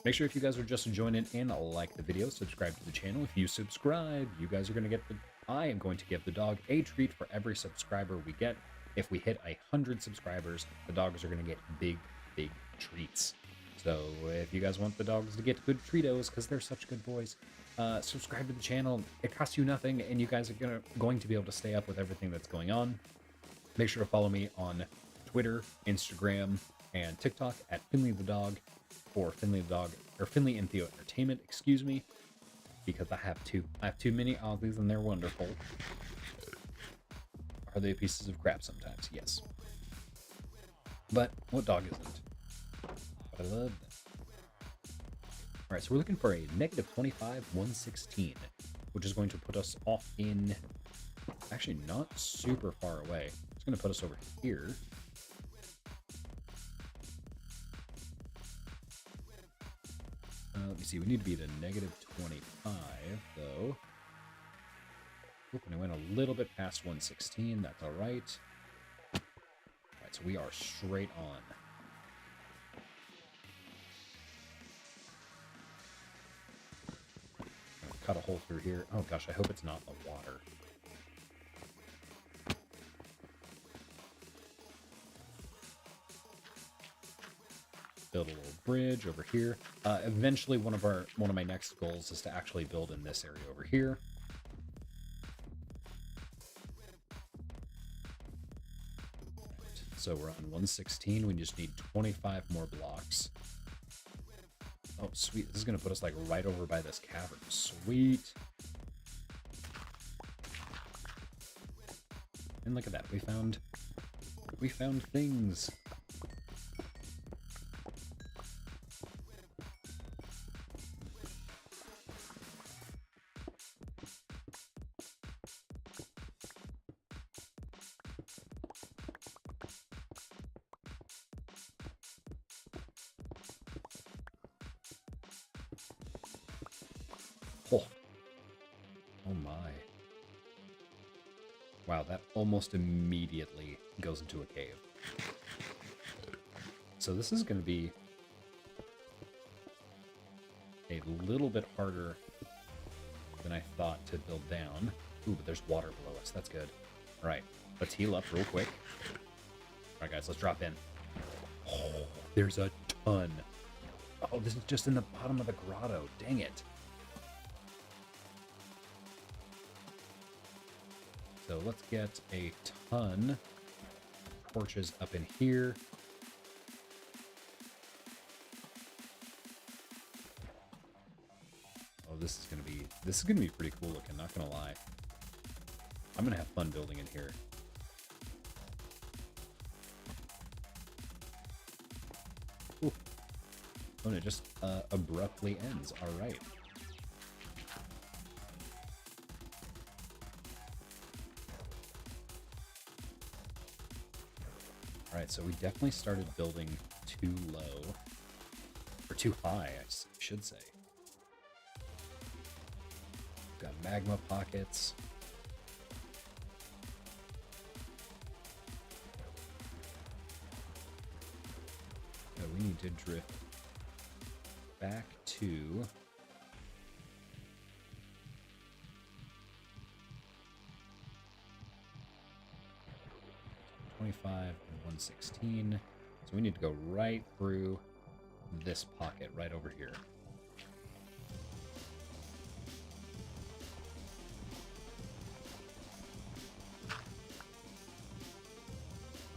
Make sure if you guys are just joining in, like the video, subscribe to the channel. If you subscribe, you guys are going to get I am going to give the dog a treat for every subscriber we get. If we hit 100 subscribers, the dogs are going to get big, big treats. So if you guys want the dogs to get good treatos, because they're such good boys, subscribe to the channel. It costs you nothing, and you guys are going to be able to stay up with everything that's going on. Make sure to follow me on Twitter, Instagram, and TikTok at Finley the Dog, or Finley the Dog, or Finley and Theo Entertainment, excuse me, because I have too many Aussies, and they're wonderful. Are they pieces of crap sometimes? Yes. But what dog isn't? But I love them. Alright, so we're looking for a -25, 116, which is going to put us off in, actually not super far away. It's going to put us over here. Let me see, we need to be to -25, though. Oop, and I went a little bit past 116, that's alright. Alright, so we are straight on. Cut a hole through here. Oh gosh, I hope it's not the water. Build a little bridge over here. Eventually, one of my next goals is to actually build in this area over here. Right, so we're on 116. We just need 25 more blocks. Oh, sweet. This is going to put us like right over by this cavern. Sweet. And look at that. We found things. Oh. Oh my. Wow, that almost immediately goes into a cave. So this is going to be a little bit harder than I thought to build down. Ooh, but there's water below us. That's good. All right, let's heal up real quick. All right, guys, let's drop in. Oh, there's a ton. Oh, this is just in the bottom of the grotto. Dang it. So let's get a ton torches up in here. Oh, this is gonna be pretty cool looking, not gonna lie. I'm gonna have fun building in here. Ooh. Oh, and it just abruptly ends. All right. All right, so we definitely started building too low, or too high, I should say. We've got magma pockets. So we need to drift back to 25 and 116. So we need to go right through this pocket right over here.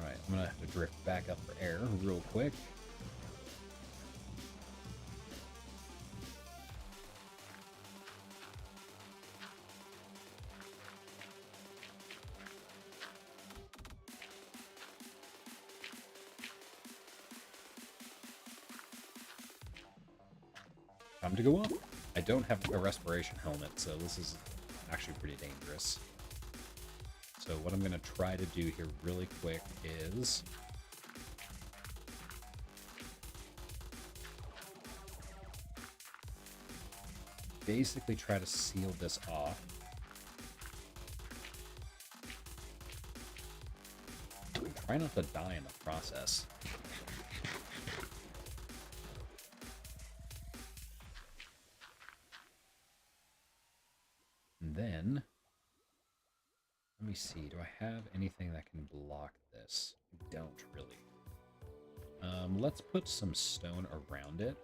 All right, I'm gonna have to drift back up for air real quick. Time to go up. I don't have a respiration helmet, so this is actually pretty dangerous. So what I'm going to try to do here really quick is basically try to seal this off. Try not to die in the process. And then, let me see, do I have anything that can block this? I don't really. Let's put some stone around it.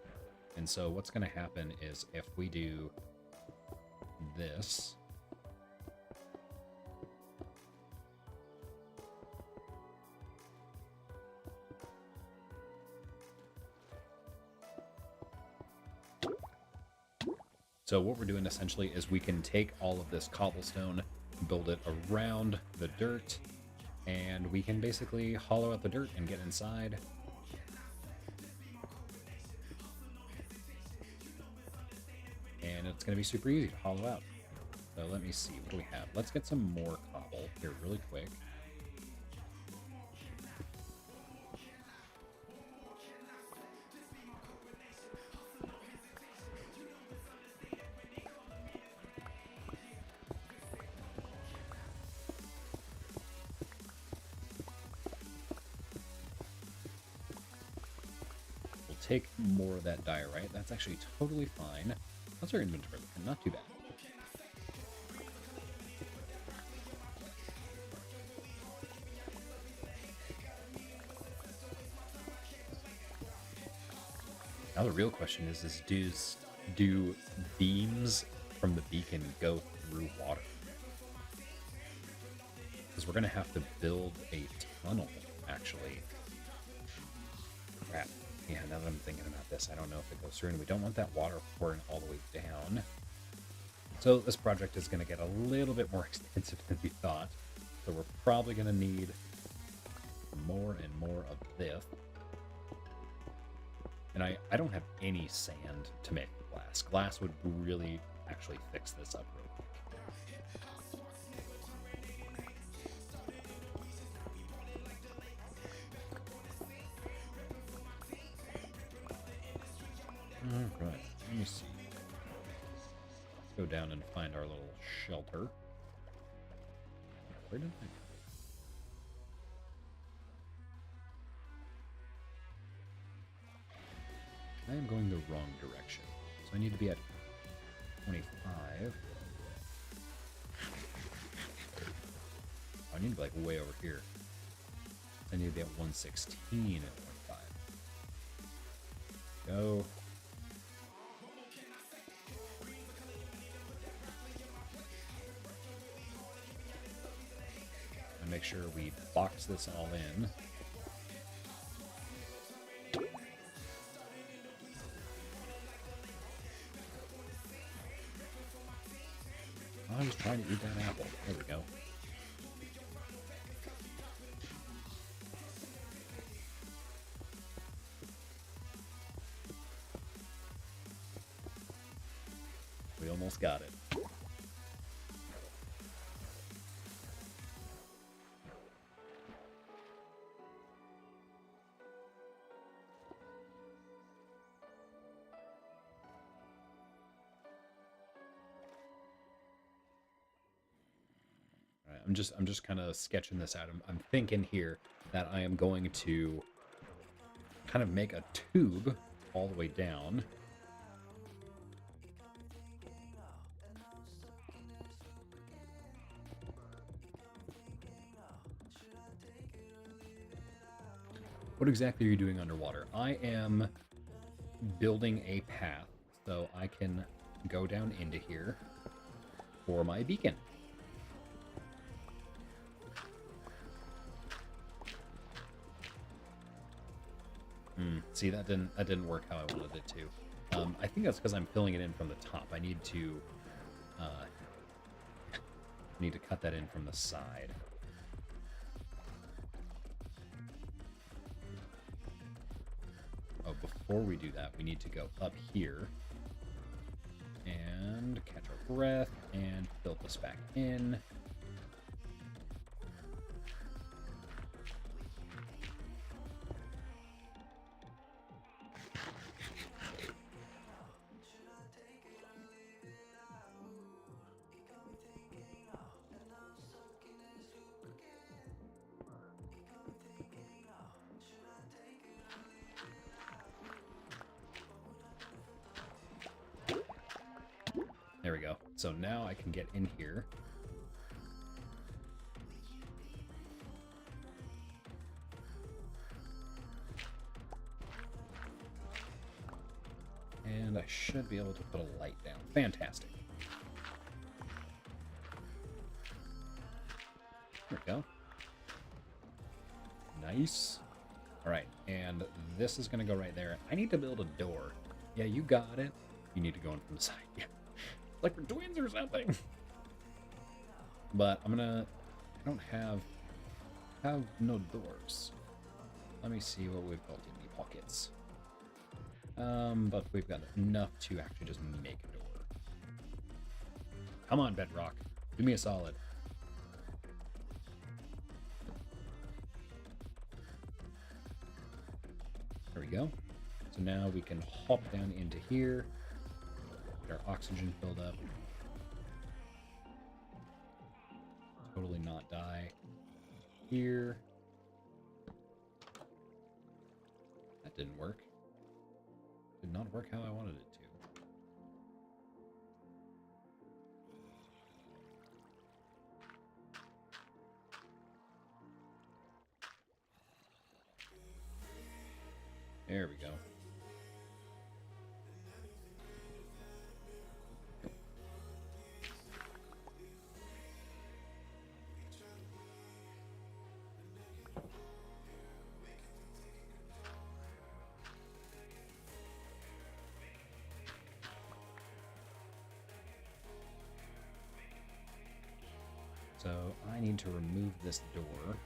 And so what's going to happen is if we do this, so what we're doing essentially is we can take all of this cobblestone, build it around the dirt, and we can basically hollow out the dirt and get inside. And it's going to be super easy to hollow out. So let me see, what do we have? Let's get some more cobble here really quick. We'll take more of that diorite. That's actually totally fine. How's our inventory looking? Not too bad. Now the real question is do beams from the beacon go through water? Because we're going to have to build a tunnel, actually. Crap. Yeah, now that I'm thinking about this, I don't know if it goes through, and we don't want that water pouring all the way down. So this project is going to get a little bit more extensive than we thought. So we're probably going to need more and more of this. And I don't have any sand to make glass. Glass would really actually fix this up real quick. All right, let me see. Let's go down and find our little shelter. Where did I go? I am going the wrong direction. So I need to be at 25. I need to be like way over here. I need to be at 116 at 25. Go. I make sure we box this all in. I was trying to eat that apple. There we go. We almost got it. I'm just kind of sketching this out. I'm thinking here that I am going to kind of make a tube all the way down. What exactly are you doing underwater? I am building a path so I can go down into here for my beacon. See, that didn't work how I wanted it to. I think that's because I'm filling it in from the top. I need to cut that in from the side. Oh, before we do that, we need to go up here and catch our breath and fill this back in. There we go. So now I can get in here. And I should be able to put a light down. Fantastic. There we go. Nice. All right, and this is going to go right there. I need to build a door. Yeah, you got it. You need to go in from the side. Yeah. Like we're twins or something. But I don't have no doors. Let me see what we've built in the pockets. But we've got enough to actually just make a door. Come on, Bedrock. Do me a solid. There we go. So now we can hop down into here. Get our oxygen filled up. Totally not die. Here. That didn't work. Did not work how I wanted it to. There we go. So I need to remove this door.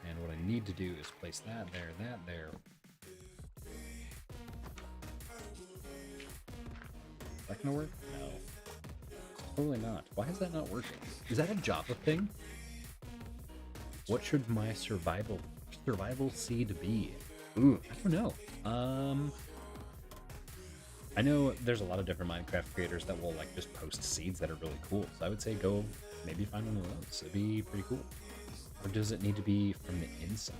And what I need to do is place that there, that there. Is that gonna work? No. Totally not. Why is that not working? Is that a Java thing? What should my survival seed be? Ooh, I don't know. I know there's a lot of different Minecraft creators that will like just post seeds that are really cool. So I would say go maybe find one of those. It'd be pretty cool. Or does it need to be from the inside?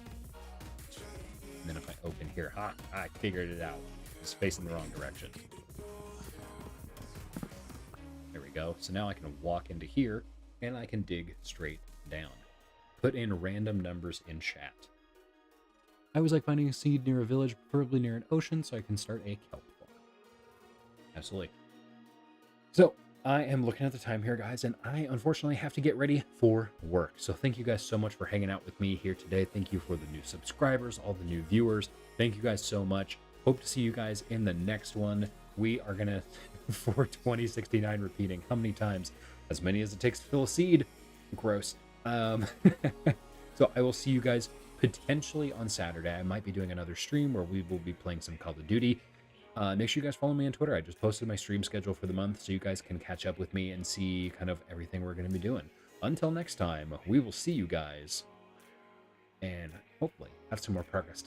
And then if I open here, I figured it out. It's facing the wrong direction. There we go. So now I can walk into here and I can dig straight down. Put in random numbers in chat. I always like finding a seed near a village, preferably near an ocean, so I can start a kelp farm. Absolutely. So, I am looking at the time here, guys, and I unfortunately have to get ready for work. So thank you guys so much for hanging out with me here today. Thank you for the new subscribers, all the new viewers. Thank you guys so much. Hope to see you guys in the next one. We are going to, for 2069 repeating, how many times? As many as it takes to fill a seed. Gross. So I will see you guys potentially on Saturday. I might be doing another stream where we will be playing some Call of Duty. Make sure you guys follow me on Twitter. I just posted my stream schedule for the month so you guys can catch up with me and see kind of everything we're going to be doing. Until next time, we will see you guys and hopefully have some more progress